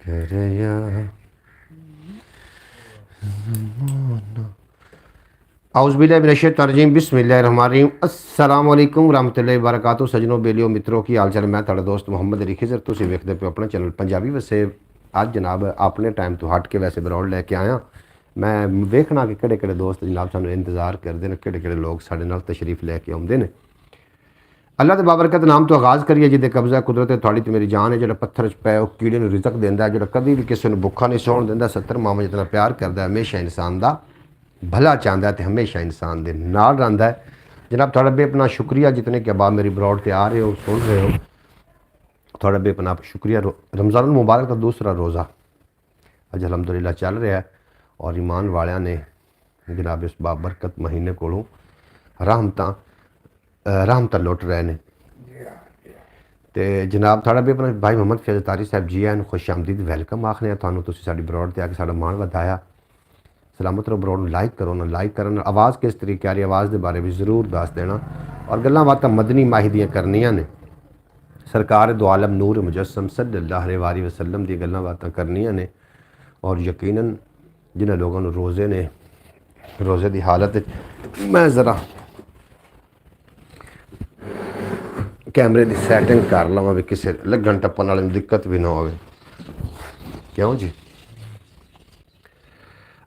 करया आउज़बिल्लाहिमिनश्शैतानिर्रजीम बिस्मिल्लाहिर्रहमानिर्रहीम अस्सलाम वालेकुम रहमतुल्लाहि व बरकातहू। सजनों बेलियो मित्रों की हाल चाल। मैं तुहाडा दोस्त मुहम्मद अली खिज़र, तुसीं वेखदे पे अपना चैनल पंजाबी वसे। अज जनाब अपने टाइम तो हट के वैसे बरौड़ लैके आया। मैं वेखना कि किहड़े किहड़े दोस्त जनाब सानू इंतज़ार करते हैं, किहड़े किहड़े लोग साडे नाल तशरीफ लैके आउंदे ने। अल्लाह के बाबरकत नाम तो आगाज़ करिए जिहदे कब्ज़ा कुदरत है थोड़ी तो मेरी जान है। जो पत्थर च पै कीड़े नूं रिज़क देंदा है, जो कभी भी किसी नूं भुखा नहीं सौण देंदा। 70 मावां जितना प्यार करता है, हमेशा इंसान का भला चाहता है तो हमेशा इंसान के नाल रहिंदा है। जनाब थोड़ा बेपना शुक्रिया जितने कि अब मेरी ब्रॉड ते आ रहे हो, सुन रहे हो, थोड़ा बेपना शुक्रिया। रमज़ान मुबारक का दूसरा रोज़ा अज अलहमदुलिल्लाह चल रहा है और ईमान वालियां ने जनाब इस बाबरकत महीने कोलों रहमत लुट रहे हैं। तो जनाब थोड़ा भी अपना भाई मोहम्मद फैज़ तारी साहब जी आए खुश आमदीद वैलकम आखने थानू। तुसीं साडी ब्रॉड ते आके साडा मान वधाया। सलामत रहो। ब्रॉड लाइक करो ना, लाइक करन आवाज़ किस तरीके आ रही, आवाज़ के बारे में ज़रूर दस देना। और गल्लां बातां मदनी माही दियां करनियां ने। सरकार दो आलम नूर मुजस्सम सल्लल्लाहु अलैहि वसल्लम दी गल्लां बातां करनियां ने। और यकीनन जिन्हां लोगों नूं रोज़े ने, रोज़े की हालत मैं ज़रा कैमरे की सैटिंग कर लवां भी किसी लगन टप्पन वाले दिक्कत भी ना हो। क्यों जी?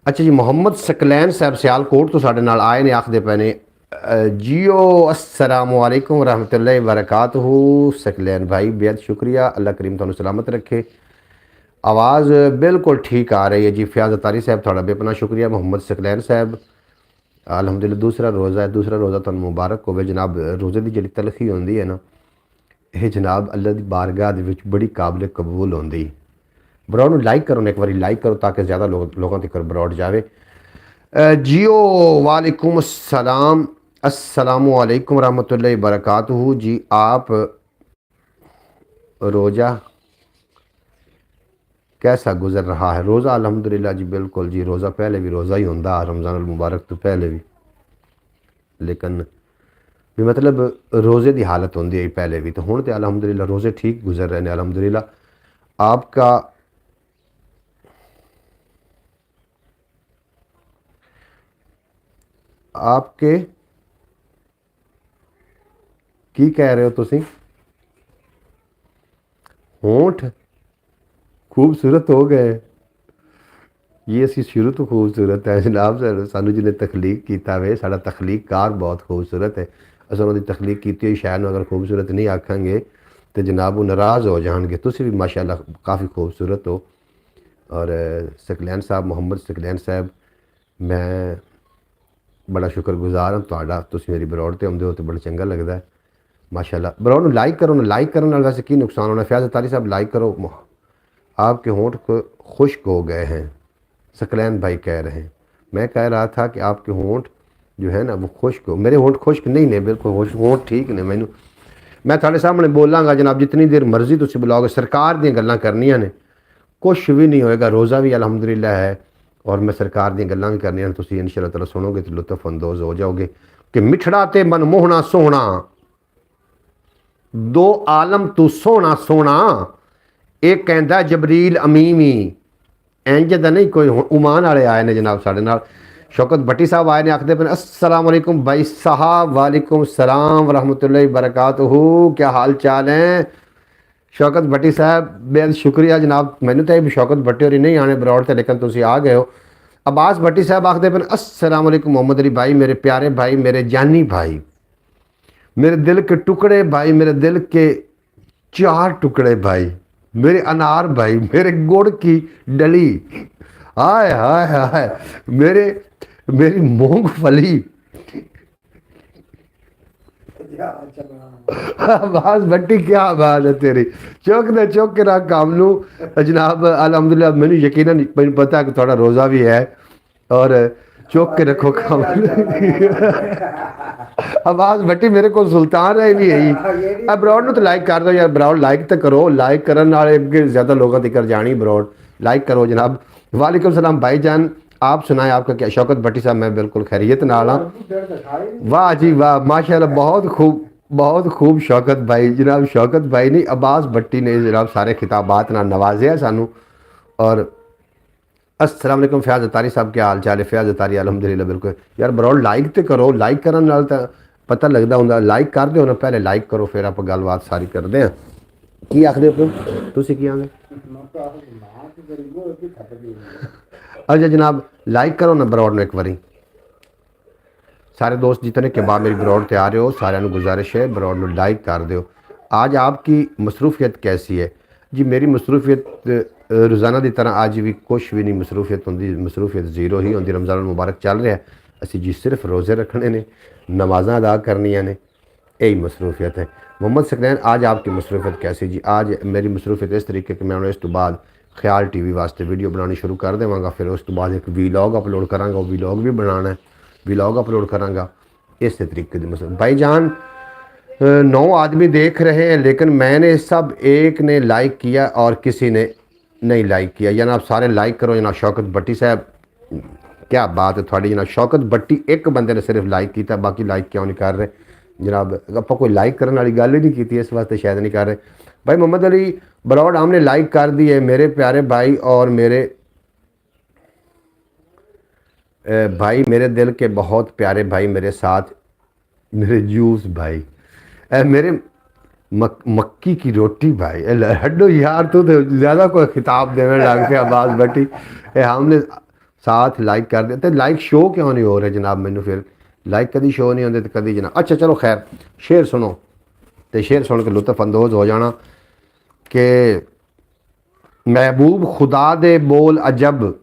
अच्छा जी, मोहम्मद सकलैन साहब सियालकोट तो साडे नाल आए ने, आखदे पे ने जियो अस्सलामु अलैकुम रहमतुल्लाहि व बरकातहू। सकलैन भाई बेहद शुक्रिया, अल्लाह करीम तुहानू सलामत रखे। आवाज़ बिल्कुल ठीक आ रही है जी। फयाज़ तारी साहब थोड़ा बेपना शुक्रिया। मोहम्मद सकलैन साहब अलहमदुलिल्लाह दूसरा रोज़ा है, दूसरा रोज़ा तुहानू मुबारक होवे जनाब। रोज़े की जिहड़ी तलखी होंदी है ना, ये जनाब अल्लाह की बारगाह दे विच बड़ी काबिल कबूल होंदी। ब्रॉड नूं लाइक करो, एक बार लाइक करो ताकि ज़्यादा लोगों तक ब्रॉड जाए। जियो वालेकुम अस्सलाम, अस्सलामु अलैकुम रहमतुल्लाहि बरकातहू जी। आप रोज़ा कैसा गुजर रहा है? रोज़ा अल्हम्दुलिल्लाह जी बिल्कुल जी। रोज़ा पहले भी रोज़ा ही होंदा, रमज़ान मुबारक तो पहले भी, लेकिन भी मतलब रोज़े की हालत होंदी है पहले भी। तो हुण तो अल्हम्दुलिल्लाह रोज़े ठीक गुजर रहे हैं अल्हम्दुलिल्लाह। आपका आपके की कह रहे हो तुसी? होंठ खूबसूरत हो गए? ये असी शुरू तो खूबसूरत है जनाब। सानू जिन्हें तखलीक किया वे, साडा तखलीककार बहुत खूबसूरत है। अस उन्होंने तखलीक की हुई शायद अगर खूबसूरत नहीं आखांगे तो जनाब वो नाराज़ हो जाएंगे। तुसी भी माशाअल्लाह काफ़ी खूबसूरत हो। और सकलैन साहब, मोहम्मद सकलैन साहब, मैं बड़ा शुक्रगुजार हाँ तुहाडा। तुसी मेरी ब्रॉड ते आउंदे हो तो बड़ा चंगा लगता है माशाअल्लाह। ब्रॉड नूं लाइक करो ना, लाइक करने नाल वैसे की नुकसान होना। फयाज़ तारी साहब लाइक करो। आपके होंठ खुश्क हो गए हैं, सकलैन भाई कह रहे हैं। मैं कह रहा था कि आपके होंठ जो है ना वो खुश्क हो। मेरे होंठ खुश्क नहीं ने, बिल्कुल होंठ ठीक ने। मैं थोड़े सामने बोलांगा जनाब जितनी देर मर्जी तुम बुलाओगे। सरकार दी गल्लां करनियां ने, कुछ भी नहीं होएगा। रोज़ा भी अल्हम्दुलिल्लाह है और मैं सरकार दी गल्लां भी करनियां ने। तुसीं इंशाअल्लाह ताला सुनोगे तो लुत्फ अंदोज़ हो जाओगे कि मिठड़ा ते मनमोहना सोहना दो आलम तू सोहना सोहना। एक कहता जबरील अमीमी इंज दा नहीं कोई। उमान वाले आए ने जनाब साढ़े नाल। शौकत भट्टी साहब आए ने, आखते पे अस्सलाम वालेकुम भाई साहब। वालेकुम सलाम रहमतुल्लाहि बरकातहू। क्या हाल चाल है शौकत भट्टी साहब? बेहद शुक्रिया जनाब। मैनू तो शौकत भट्टी और नहीं आने ब्रॉड से, लेकिन तुम आ गए हो। अब्बास भट्टी साहब आखते पे अस्सलाम वालेकुम मोहम्मद अली भाई, मेरे प्यारे भाई, मेरे जानी भाई, मेरे दिल के टुकड़े भाई, मेरे दिल के 4 टुकड़े भाई, मेरे अनार भाई, मेरे गुड़ की डली, हाय हाय हाय, मेरी मूंगफली। आवाज भट्टी क्या बात है तेरी। चौक दे चौक के ना काम नू जनाब अल्हम्दुलिल्लाह। मैनू यकीनन मैनू पता है कि थोड़ा रोज़ा भी है और चौक के रखो काम। आवाज भट्टी मेरे को सुल्तान है भी है। अब ब्रॉड तो लाइक कर दो यार, ब्रॉड लाइक तो करो। लाइक करने वाले अगे ज़्यादा लोगों तक जानी। ब्रॉड लाइक करो जनाब। वालेकुम सलाम भाईजान, आप सुनाए आपका क्या? शौकत भट्टी साहब मैं बिल्कुल खैरियत नाल हाँ। वाह जी वाह, माशाल्लाह बहुत खूब। बहुत खूब शौकत भाई जनाब, शौकत भाई नहीं अब्बास भट्टी ने जनाब सारे खिताबात ना नवाजे सानू। और अस्सलाम वालेकुम फयाज अतारी साहब, क्या हाल चाल है? फयाज अतारी अलहमदिल्ला बिल्कुल। यार बरौल लाइक तो करो, लाइक करने नाल तां पता लगता होंगे। लाइक कर दो ना, पहले लाइक करो फिर आप गलबात सारी करते हैं। की आखदे हो तुसीं की आखदे? अच्छा जनाब लाइक करो ना बरौड़ में एक बारी। सारे दोस्त जितने के बाद मेरी बरौड़ ते आ रहे हो सारे गुजारिश है बरौड़ में लाइक कर दो। आज आपकी मसरूफियत कैसी है जी? मेरी मसरूफियत रोज़ाना की तरह अज भी कुछ भी नहीं मसरूफियत होंगी, मसरूफियत जीरो ही होंगी। रमज़ान मुबारक चल रहा है, असी जी सिर्फ रोज़े रखने ने, नमाज़ा अदा करनिया ने, यही मसरूफियत है। मोहम्मद सकलैन आज आपकी मसरूफियत कैसी जी? आज मेरी मसरूफियत इस तरीके कि मैं इस तो बाद ख्याल टीवी वास्ते वीडियो बनानी शुरू कर देवांगा, फिर उस तो बाद एक वीलॉग अपलोड करांगा, वो वीलॉग भी बनाना है, वीलॉग अपलोड करांगा। इस तरीके की मसरूफ भाईजान 9 आदमी देख रहे हैं लेकिन मैंने सब एक ने लाइक किया और किसी ने नहीं लाइक किया। जनाब सारे लाइक करो जनाब। शौकत भट्टी साहब क्या बात है थोड़ी जनाब। शौकत भट्टी एक बंदे ने सिर्फ लाइक किया, बाकी लाइक क्यों नहीं कर रहे जनाब? आप कोई लाइक करने वाली गल ही नहीं की, इस वास्ते शायद नहीं कर रहे। भाई मोहम्मद अली बरौड़ हमने लाइक कर दी है, मेरे प्यारे भाई और मेरे भाई, मेरे दिल के बहुत प्यारे भाई मेरे साथ, मेरे जूस भाई, मेरे मक्की की रोटी भाई, हड्डो यार तू तो ज़्यादा कोई खिताब देने लग पे आवाज़ बटी। हमने साथ लाइक कर दिया, तो लाइक शो क्यों नहीं हो रहे जनाब? मैनू फिर लाइक कभी शो नहीं होंगे तो कभी जनाब। अच्छा चलो खैर, शेर सुनो तो शेर सुन के लुत्फ अंदोज हो जाना कि महबूब खुदा दे बोल अजब,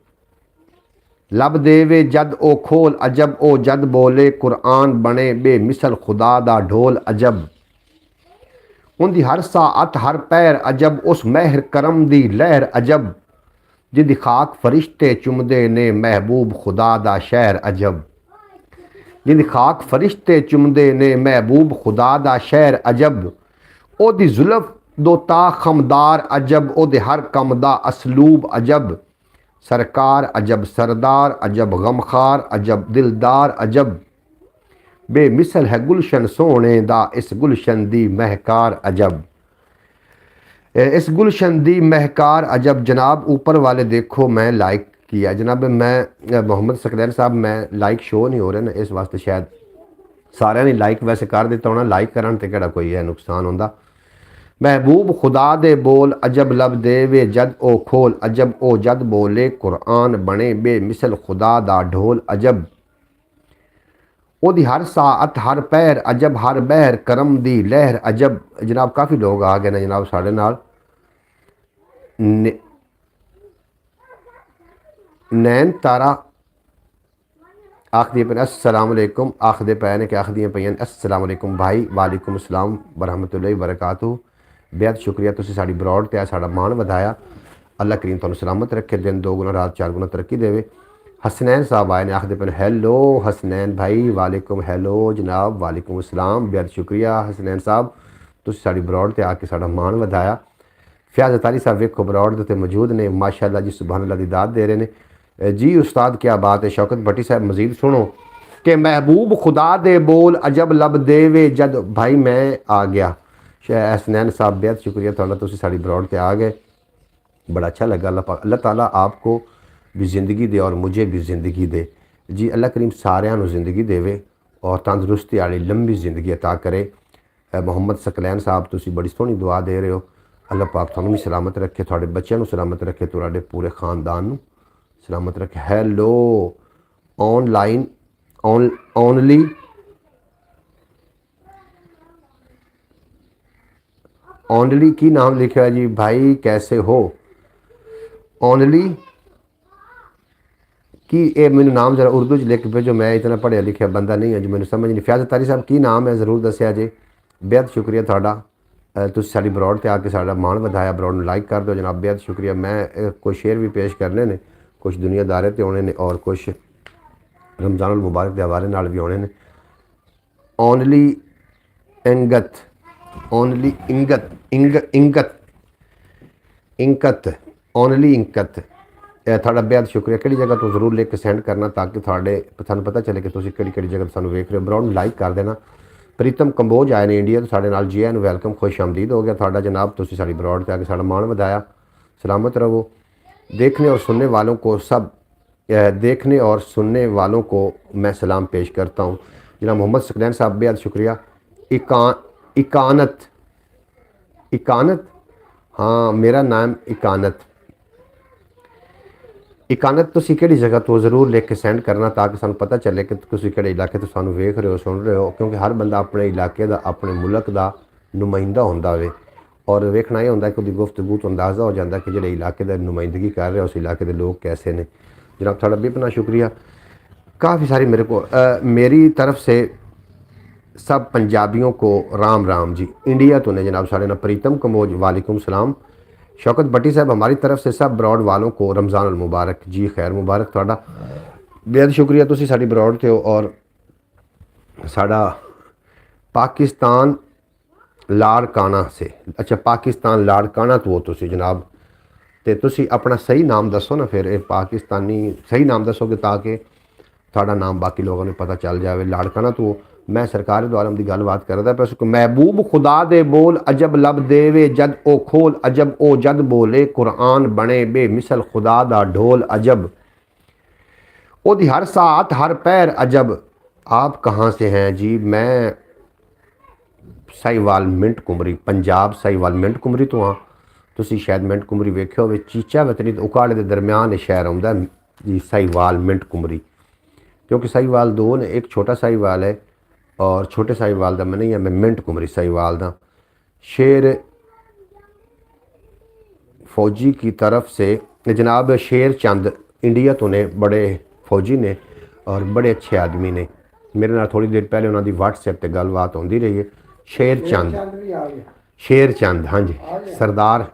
लब देवे जद ओ खोल अजब, ओ जद बोले कुरान बने बेमिसल खुदा दा ढोल अजब। उनकी हर सात हर पैर अजब, उस महर करम दी लहर अजब, जिंदी खाक फरिश्ते चुमदे ने महबूब खुदा दा शहर अजब। जिंदी खाक फरिश्ते चुमदे ने महबूब खुदा दा शहर अजब। ओदी जुल्फ दो ता खमदार अजब, ओदे हर कम दा असलूब अजब। सरकार अजब सरदार अजब, गमखार अजब दिलदार अजब। बेमिसल है गुलशन सोने दा, इस गुलशन दी महकार अजब। इस गुलशन दी महकार अजब। जनाब ऊपर वाले देखो मैं लाइक किया जनाब। मैं मोहम्मद सकलैन साहब मैं लाइक शो नहीं हो रहे ना, इस वास्ते शायद सारे ने लाइक वैसे कर दिता होना। लाइक करन ते केड़ा कोई है नुकसान होंदा। महबूब खुदा दे बोल अजब, लब देवे जद ओ खोल अजब, ओ जद बोले कुरान बने बेमिसल खुदा दा ढोल अजब। ओदी हर सात हर पैर अजब, हर बहर करम दी लहर अजब। जनाब काफ़ी लोग आ गए ने जनाब साढ़े नाल। नैन तारा आखदी पे अस्सलाम वालेकुम, आखदे पे ने कि आखदियाँ पईयां अस्सलाम वालेकुम भाई। वालेकुम अस्सलाम वरहमतुल्लाहि वबरकातुहू। बेहद शुक्रिया तुसीं साडी बरौड़ ते साड़ा मान वधाया। अल्लाह करीम तुहानूं सलामत रखे, दिन 2 गुना रात 4 गुना तरक्की देवे। हसनैन साहब आए ने आखदे पे हैलो हसनैन भाई, वालेकुम हैलो जनाब, वालेकुम अस्सलाम। बेहद शुक्रिया हसनैन साहब, तुसीं साडी बरौड़ ते आके साड़ा मान वधाया। फयाज अतारी साहब वेखो बरौड़ दे मौजूद ने, माशाअल्लाह जी सुबहान अल्लाह दी दात दे रहे ने जी। उस्ताद क्या बात है। शौकत भट्टी साहब मजीद सुनो कि महबूब खुदा दे बोल अजब, लब देवे जद। भाई मैं आ गया हसनैन साहब, बेहद शुक्रिया तुहाडा, तुसीं साडी बरौड़ ते आ गए, बड़ा अच्छा लगा। अल्लाह ताला आपको भी ज़िंदगी दे और मुझे भी ज़िंदगी दे जी। अल्लाह करीम सारिਆਂ ਨੂੰ ज़िंदगी देवे और तंदुरुस्ती वाली लंबी ज़िंदगी अता करे। मोहम्मद सकलैन साहब तुसीं बड़ी सोहनी दुआ दे रहे हो। अल्लाह पाक तुहानूं भी सलामत रखे, तुहाडे बच्चों को सलामत रखे, तुहाडे पूरे खानदान को सलामत रखे। हैलो ऑनलाइन ओनली ओनली की नाम लिखा है जी भाई, कैसे हो? ओनली की ये मैंने नाम जरा उर्दू च लिख भेजो, मैं इतना पढ़िया लिखिया बंदा नहीं है जी, मैंने समझ नहीं। फयाज अतारी साहब की नाम है ज़रूर दसिया जे। बेहद शुक्रिया तुहाडा, तुसीं साडी बरौड़ ते आके साडा मान वधाया। बरौड़ नूं लाइक कर दो जनाब, बेहद शुक्रिया। मैं कुछ शेयर भी पेश करने ने, कुछ दुनियादारे ते होने ने और कुछ रमज़ान मुबारक के हवाले नाल भी होने ने। ओनली इंगत, ओनली इंगत इंगत इंकत, ओनली इंकत। थोड़ा बेहद शुक्रिया। कि जगह तो जरूर लिख के सेंड करना ताकि थोड़े सानू पता चले कि तुम कि जगह सानू वेख रहे हो। बरौड़ लाइक कर देना, ਪ੍ਰੀਤਮ ਕੰਬੋਜ ਆਏ ਨੇ ਇੰਡੀਆ ਤੋਂ ਸਾਡੇ ਨਾਲ। ਜੀ ਆਇਆਂ ਨੂੰ ਵੈਲਕਮ, खुश आमदीद हो गया ਤੁਹਾਡਾ जनाब। ਤੁਸੀਂ ਸਾਡੀ ਬਰੋਡ ਤੇ ਆ ਕੇ ਸਾਡਾ ਮਾਣ ਵਧਾਇਆ। सलामत रहो। देखने और सुनने वालों को सब देखने और सुनने वालों को मैं सलाम पेश करता हूँ। जनाब मोहम्मद सकलैन साहब बेहद शुक्रिया। इकानत इकानत हाँ मेरा नाम इकानत। इकानत तुसी किहड़ी जगह तो ज़रूर लिख के सेंड करना ताकि सानू पता चले कि तुसी किहड़े इलाके तो सानू वेख रहे हो सुन रहे हो, क्योंकि हर बंदा अपने इलाके का अपने मुल्क का नुमाइंदा होंदा वे और वेखना यह होंदा कि उसकी गुफ्तगू तो अंदाज़ा हो जाता कि जिहड़े इलाके की नुमाइंदगी कर रहे हो उस इलाके के लोग कैसे ने। जनाब थोड़ा बेपना शुक्रिया। काफ़ी सारी मेरे को मेरी तरफ से सब पंजाबियों को राम राम जी। इंडिया तो ने जनाब साढ़े ना प्रीतम कमोज वालेकुम सलाम। शौकत भट्टी साहब हमारी तरफ से सब ब्रॉड वालों को रमज़ान अल मुबारक जी। खैर मुबारक थोड़ा बेहद शुक्रिया। तुसी साडी ब्रॉड थे हो और साड़ा पाकिस्तान लाड़काना से। अच्छा पाकिस्तान लाड़काना तो हो तुसी जनाब, तो तुसी अपना सही नाम दसो ना फिर पाकिस्तानी सही नाम दसोगे ताकि थोड़ा नाम बाकी लोगों ने पता चल जाए। लाड़काना तो मैं सरकार दो आलम की गलबात करदा पे। महबूब खुदा दे बोल अजब लब देवे जद ओ खोल अजब ओ जद बोले कुरान बने बेमिसल खुदा दा ढोल अजब ओदी हर साथ हर पैर अजब। आप कहाँ से हैं जी? मैं साहिवाल मिंट कुमरी पंजाब साहिवाल मिंट कुमरी तो हाँ। तुसी शायद मिंट कुमरी वेख्या होवे चीचा वतनी उकाड़े के दरम्यान शहर आउंदा जी साहिवाल मिंट कुमरी, क्योंकि साहिवाल दो ने, एक छोटा साहिवाल है और छोटे साहिवाल का मैं नहीं है, मैं मिंट कुमरी साहिवाल दा। शेर फौजी की तरफ से जनाब शेर चंद इंडिया तो ने, बड़े फौजी ने और बड़े अच्छे आदमी ने। मेरे नाल थोड़ी देर पहले उन्होंने व्हाट्सएप पर गलबात होती रही है। शेर चंद हाँ जी सरदार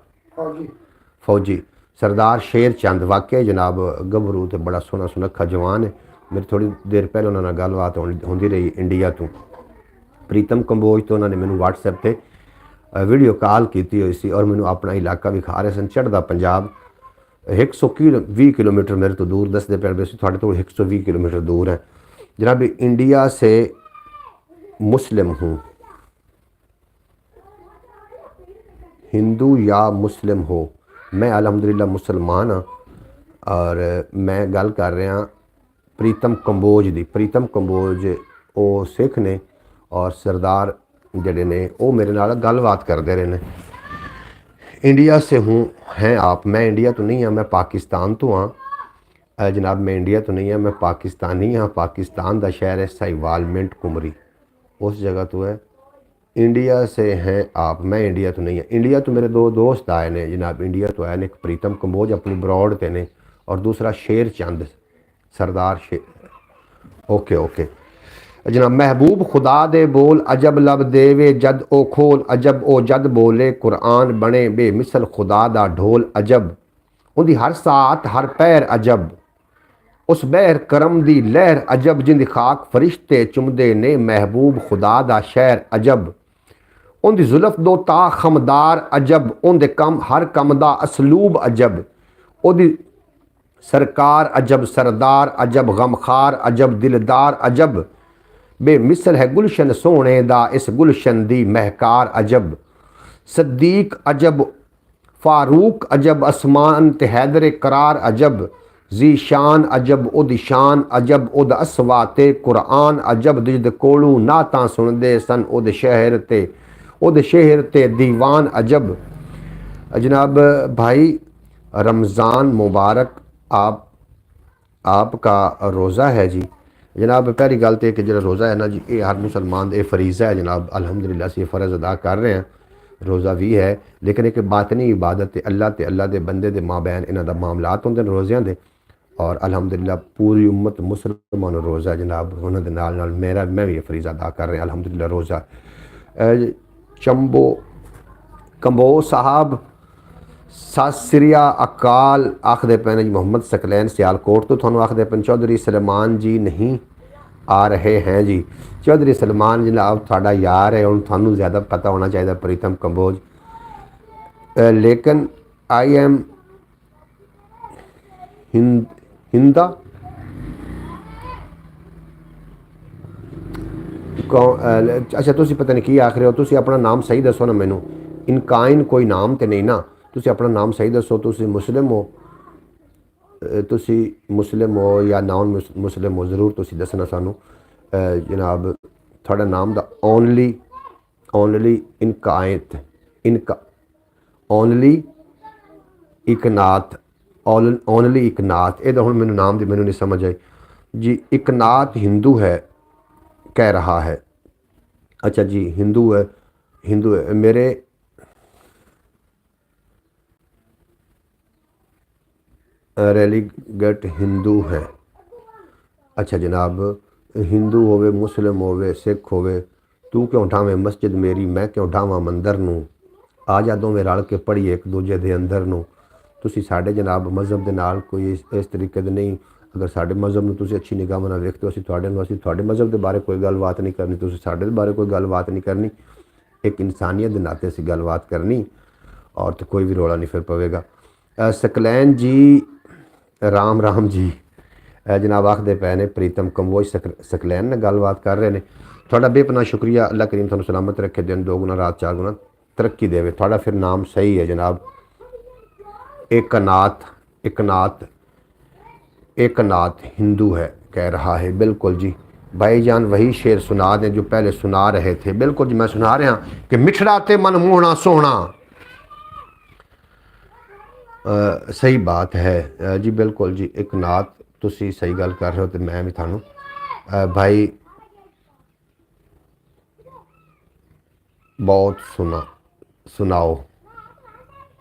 फौजी सरदार शेर चंद वाकई जनाब गभरू तो बड़ा सोहना सुनखा जवान है। मेरी थोड़ी देर पहले उन्होंने गलबात होती रही इंडिया तो। प्रीतम कंबोज तो उन्होंने मैंने व्हाट्सएप पर वीडियो कॉल की हुई सी और मैंने अपना इलाका विखा रहे सन। चढ़दा पंजाब 120 किलोमीटर मेरे तो दूर दसते पे वैसे थोड़े तो 120 किलोमीटर दूर है जनाब। इंडिया से मुस्लिम हूँ, हिंदू या मुस्लिम हो, मैं अल्हम्दुलिल्लाह मुसलमान हाँ और मैं गल कर रहा प्रीतम कंबोज दी। प्रीतम कंबोज वो सिख ने और सरदार जड़े ने वो मेरे नाल गलबात करते रहे ने। इंडिया से हूँ हैं आप? मैं इंडिया तो नहीं हाँ, मैं पाकिस्तान तो हाँ जनाब। मैं इंडिया तो नहीं है, मैं पाकिस्तानी हाँ। पाकिस्तान का शहर है साहिवाल मिंट कुमरी, उस जगह तो है। इंडिया से हैं आप? मैं इंडिया तो नहीं है। इंडिया तो मेरे दो दोस्त आए ने जनाब, इंडिया तो आए ने। एक प्रीतम कंबोज अपनी ब्रॉड ते ने और दूसरा शेर चंद सरदार शेर। ओके ओके जनाब। महबूब खुदा दे बोल अजब लब देवे जद ओ खोल अजब ओ जद बोले कुरान बने बेमिसल खुदा दा ढोल अजब उनकी हर साथ हर पैर अजब उस बहर करम दी लहर अजब जिंद खाक फरिश्ते चुमदे ने महबूब खुदा दा शहर अजब उनकी जुल्फ दो ता खमदार अजब उनके कम हर कम दा असलूब अजब ओदी सरकार अजब सरदार अजब गमखार अजब दिलदार अजब बेमिसल है गुलशन सोने दा इस गुलशन दी महकार अजब सद्दीक अजब फारूक अजब असमान ते हैदर करार अजब जीशान अजब उद शान अजब उद असवाते कुरान अजब जिद कोलू नाता सुनदे सन उद शहर ते दीवान अजब। जनाब भाई रमज़ान मुबारक। आपका रोज़ा है जी जनाब। पहली गल तो कि जो रोज़ा है ना जी ये हर मुसलमान ये फरीज़ा है जनाब। अल्हम्दुलिल्लाह से फ़र्ज़ अदा कर रहे हैं, रोज़ा भी है लेकिन एक बातनी इबादत है अल्लाह के बंदे के माँ बहन इन्हों का मामलात होंगे रोज़ियां के और अल्हम्दुलिल्लाह पूरी उम्मत मुसलमान रोज़ा जनाब उन्होंने नाल मेरा मैं भी फरीज़ा अदा कर रहा अल्हम्दुलिल्लाह रोज़ा। कंबो साहब सत श्री अकाल आखदे पे ने जी मोहम्मद सकलैन सियालकोट तो थानू आखदे पे चौधरी सलमान जी नहीं आ रहे हैं जी। चौधरी सलमान जनाब थोड़ा यार है और थानू ज़्यादा पता होना चाहिए प्रीतम कंबोज। लेकिन आई एम हिंदा अच्छा तुसी पता नहीं की आख रहे हो, तुसी अपना नाम सही दसो ना मैनू। इनकाइन कोई नाम तो नहीं ना, तुसी अपना नाम सही दसो। तुसी मुस्लिम हो, तुसी मुस्लिम हो या नॉन मुस्लिम हो, ज़रूर तुसी दसना सानू। जनाब थोड़ा नाम दा ओनली इनकायत इनका ओनली इकनाथ ओनली इकनाथ, ये हुण मैनू नाम दी मैनू नहीं समझ आई जी। इकनाथ हिंदू है कह रहा है। अच्छा जी हिंदू है, हिंदू है मेरे रेलीगेट हिंदू है। अच्छा जनाब, हिंदू होवे मुस्लिम होवे सिख होवे, तू क्यों ढावें मस्जिद मेरी, मैं क्यों ढावां मंदिर नूं, आ जा दोवें रल के पढ़ीए एक दूजे दे अंदर नूं। तुसी साडे जनाब मज़हब दे नाल कोई इस तरीके दे नहीं, अगर साडे मज़हब नूं तुसी अच्छी निगाह नाल वेखदे हो, असीं तुहाडे मज़हब दे बारे कोई गलबात नहीं करनी, तुसी साडे बारे कोई गलबात नहीं करनी। एक इंसानियत के नाते असीं गलबात करनी और तो कोई भी रौला नहीं फिर पवेगा। सकलैन जी राम राम जी, जनाब आखते पे ने प्रीतम कंबोज सकलैन ने गलबात कर रहे हैं। थोड़ा बेपना शुक्रिया, अल्लाह करीम तुहानूं सलामत रखे, दिन दो गुना रात चार गुना तरक्की देवे। थोड़ा फिर नाम सही है जनाब, एकनाथ एकनाथ हिंदू है कह रहा है। बिल्कुल जी भाईजान, वही शेर सुना दें जो पहले सुना रहे थे। बिल्कुल जी मैं सुना रहा कि मिठड़ा ते मन मोहना सोहना। सही बात है जी, बिल्कुल जी। एकनाथ तुसी सही गल कर रहे हो, तो मैं भी थानू भाई बहुत सुनाओ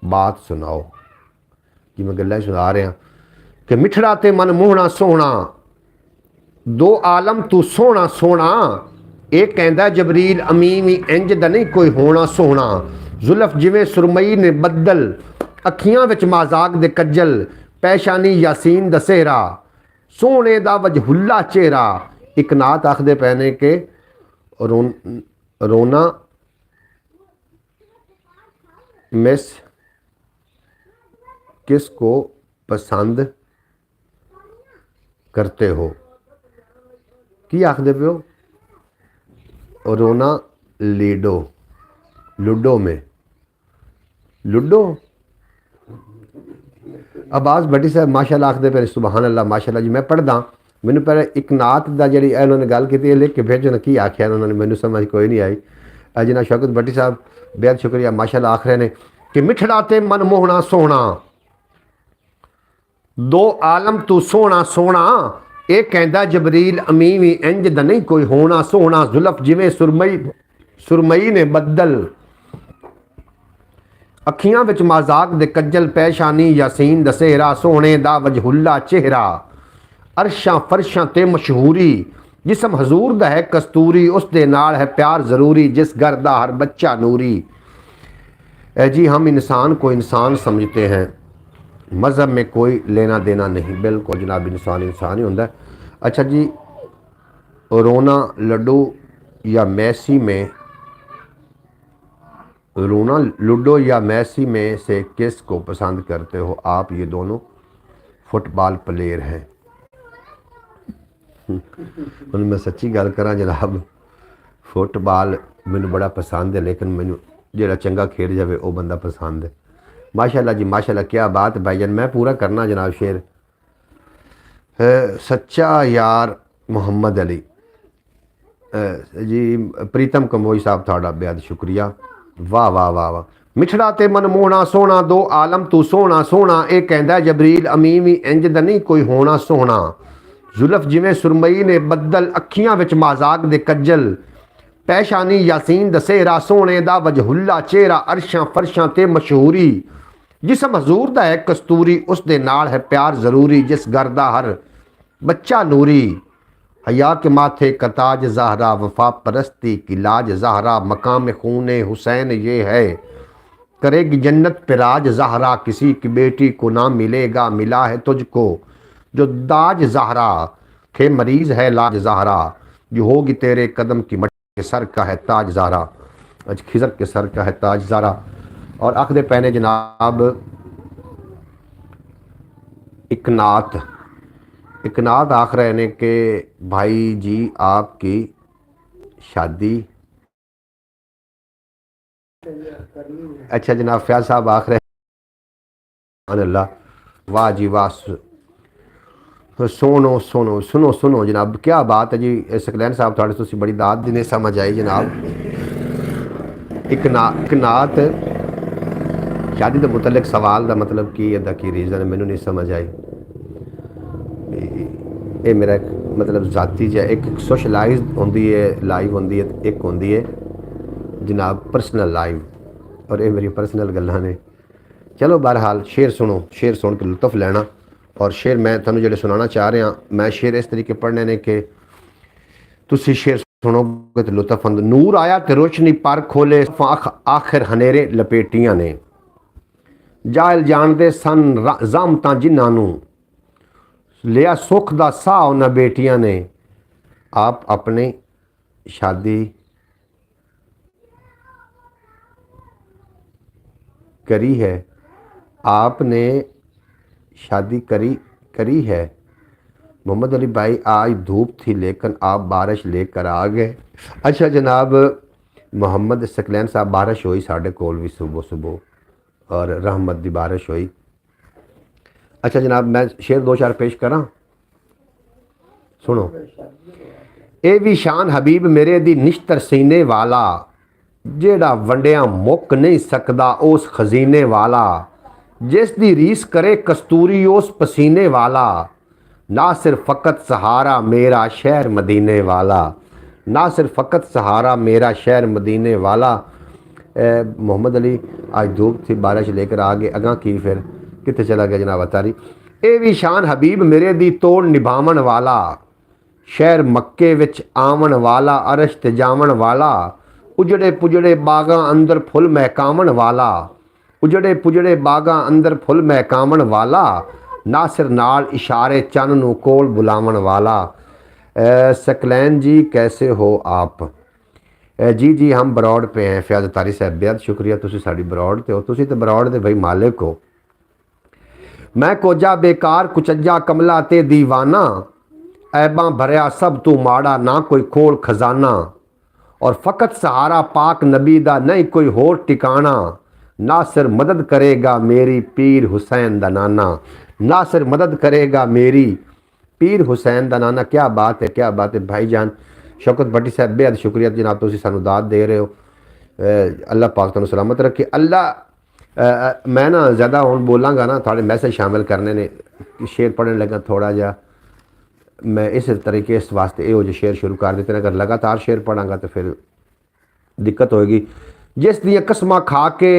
बात सुनाओ कि मैं गल्लां सुना रहा कि मिठड़ा ते मन मोहना सोहना, दो आलम तू सोहना सोहना, ये कहता जबरील अमीन भी इंज दा नहीं कोई होना सोहना। जुल्फ जिवें सुरमई ने बदल, अखियां विच माजाक दे कज्जल, पैशानी यासीन दा सेहरा, सोहने दा वजहुल्ला चेहरा। इकनाथ आखदे पे ने कि रोना मिस किसको पसंद करते हो, की आखदे पे हो? रोना लूडो में लूडो। अब्बास भट्टी साहब माशाल्लाह आखदे पे सुबहान अल्लाह माशाल्लाह जी। मैं पढ़दा मैनू पहले इकनाथ दा जी उन्होंने गल की लिख के भेजो की आख्या उन्होंने, मैनू समझ कोई नहीं आई। जना शौकत भट्टी साहब बेहद शुक्रिया माशाल्लाह आख रहे हैं कि मिठड़ा ते मन मोहना सोहना, दो आलम तू सोहना सोहना, ये कहता जबरील अमीन भी इंज दा नहीं कोई होना सोहना। जुल्फ जिवें सुरमई ने बदल, अखियां विच मजाक दे कज्जल, पैशानी यासीन दा सेहरा, सोहने दा वजहुल्ला चेहरा। अरशां फरशां ते मशहूरी, जिसम हजूर दा है कस्तूरी, उस दे नाल है प्यार ज़रूरी, जिस घर दा हर बच्चा नूरी। जी हम इंसान को इंसान समझते हैं, मज़हब में कोई लेना देना नहीं। बिल्कुल जनाब, इंसान इंसान ही होता है। अच्छा जी, रोना लड्डू या मैसी में, रोना लूडो या मैसी में से किस को पसंद करते हो आप? ये दोनों फुटबॉल प्लेयर हैं। मैं सच्ची गल करा जनाब, फुटबॉल मैनू बड़ा पसंद है, लेकिन मैनू जो चंगा खेल जाए वह बंदा पसंद है। माशाल्लाह जी माशाल्लाह, क्या बात है भाईजान। मैं पूरा करना जनाब शेर। सच्चा यार मोहम्मद अली जी, प्रीतम कंबोज साहब थोड़ा बेहद शुक्रिया। वाह वाह वाह वाह। मिठड़ा ते मन मोहना सोहना, दो आलम तू सोहना सोहना, ये कहता जबरील अमीन भी इंज दा नहीं कोई होना सोहना। जुल्फ जिवें सुरमई ने बदल, अखियां विच मजाक दे कज्जल, पैशानी यासीन दा सेहरा, सोहने दा वजहुल्ला चेहरा। अरशां फरशां ते मशहूरी, जिसम हजूर दा है कस्तूरी, उस दे नाल है प्यार ज़रूरी, जिस घर दा हर बच्चा नूरी। हया के माथे का ताज ज़हरा, वफा परस्ती की लाज ज़हरा, मकाम खून हुसैन ये है, करेगी जन्नत पे राज ज़हरा। किसी की बेटी को ना मिलेगा मिला है तुझको जो दाज ज़हरा, खे मरीज है लाज ज़हरा, जो होगी तेरे कदम की मट्टी के सर का है ताज ज़हरा। आज खिजर के सर का है ताज ज़हरा। और आखदे पहने जनाब इकनाथ आख रहे ने कि भाई जी आपकी शादी। अच्छा जनाब फयाज साहब आख रहे हैं अल्लाह, वाह जी वाह, सुनो सुनो सुनो सुनो जनाब, क्या बात है जी सकलैन साहब, थोड़े तुसी बड़ी दात दी नहीं समझ आई जनाब। एक नात शादी के मुतलक सवाल का मतलब की है, की रीज़न मैनू नहीं समझ आई। ये मेरा एक मतलब जाती जो एक सोशलाइज होंगी है लाइव होंगी है, एक होंगी है जनाब परसनल लाइव, और ये मेरी परसनल गल्लां ने। चलो बहरहाल शेर सुनो, शेर सुन के लुत्फ लेना। और शेर मैं थोड़ा जो सुनाना चाह रहा, मैं शेर इस तरीके पढ़ने ने कि तुसी शेर सुनोगे तो लुत्फ अंद। नूर आया तो रोशनी पर खोले, आखिर हनेरे लपेटियां ने, जायल जानते सन जामता जिन्हों लिया सुख का साह उन्होंने बेटियां ने। आप अपनी शादी करी है, आपने शादी करी है मोहम्मद अली भाई, आज धूप थी लेकिन आप बारिश लेकर आ गए। अच्छा जनाब मोहम्मद सकलैन साहब, बारिश हुई साढ़े कोल भी सुबह सुबह, और रहमत की बारिश हुई। अच्छा जनाब मैं शेर दो चार पेश करा, सुनो। ए भी शान हबीब मेरे दी निश्तर सीने वाला, जेड़ा वंडिया मुक नहीं सकदा उस खजीने वाला, जिस दी रीस करे कस्तूरी उस पसीने वाला, ना सिर्फ फ़कत सहारा मेरा शहर मदीने वाला, ना सिर्फ फ़कत सहारा मेरा शहर मदीने वाला। मोहम्मद अली आज धूप थी बारिश लेकर आ गए, अगा की फिर कितने चला गया जनाब अतारी। ए भी शान हबीब मेरे दी तोड़ निभावन वाला, शहर मक्के विच आवन वाला, अरश ते जावन वाला, उजड़े पुजड़े बागां अंदर फुल महकावन वाला, उजड़े पुजड़े बागां अंदर फुल महकावन वाला, नासिर नाल इशारे चन नू कोल बुलावन वाला। सकलैन जी कैसे हो आप? जी जी हम बरौड़ पे हैं फयाज तारी साहब, बेहद शुक्रिया, तुसी साड़ी बरौड़ ते हो, तुसी तो बरौड़ दे भाई मालिक हो। मैं कोजा बेकार कुचज्जा कमला ते दीवाना, ऐबा भरया सब तू माड़ा ना कोई खोल खजाना, और फ़कत सहारा पाक नबी दा नहीं कोई होर टिकाना, ना सिर मदद करेगा मेरी पीर हुसैन दा नाना, ना सिर मदद करेगा मेरी पीर हुसैन दा नाना। क्या बात है, क्या बात है भाईजान शौकत भट्टी साहब, बेहद शुक्रिया जनाब, तुसी सानू दाद दे रहे हो। अल्लाह पाक तुहानू सलामत रखे। अल्लाह मैं ना ज़्यादा हूँ बोलांगा ना, थोड़े मैसेज शामिल करने ने, शेर पढ़ने लगा थोड़ा जा मैं इस तरीके इस वास्ते ये जो शेर शुरू कर देते हैं, अगर लगातार शेर पढ़ांगा तो फिर दिक्कत होएगी। जिस दियां कसमां खा के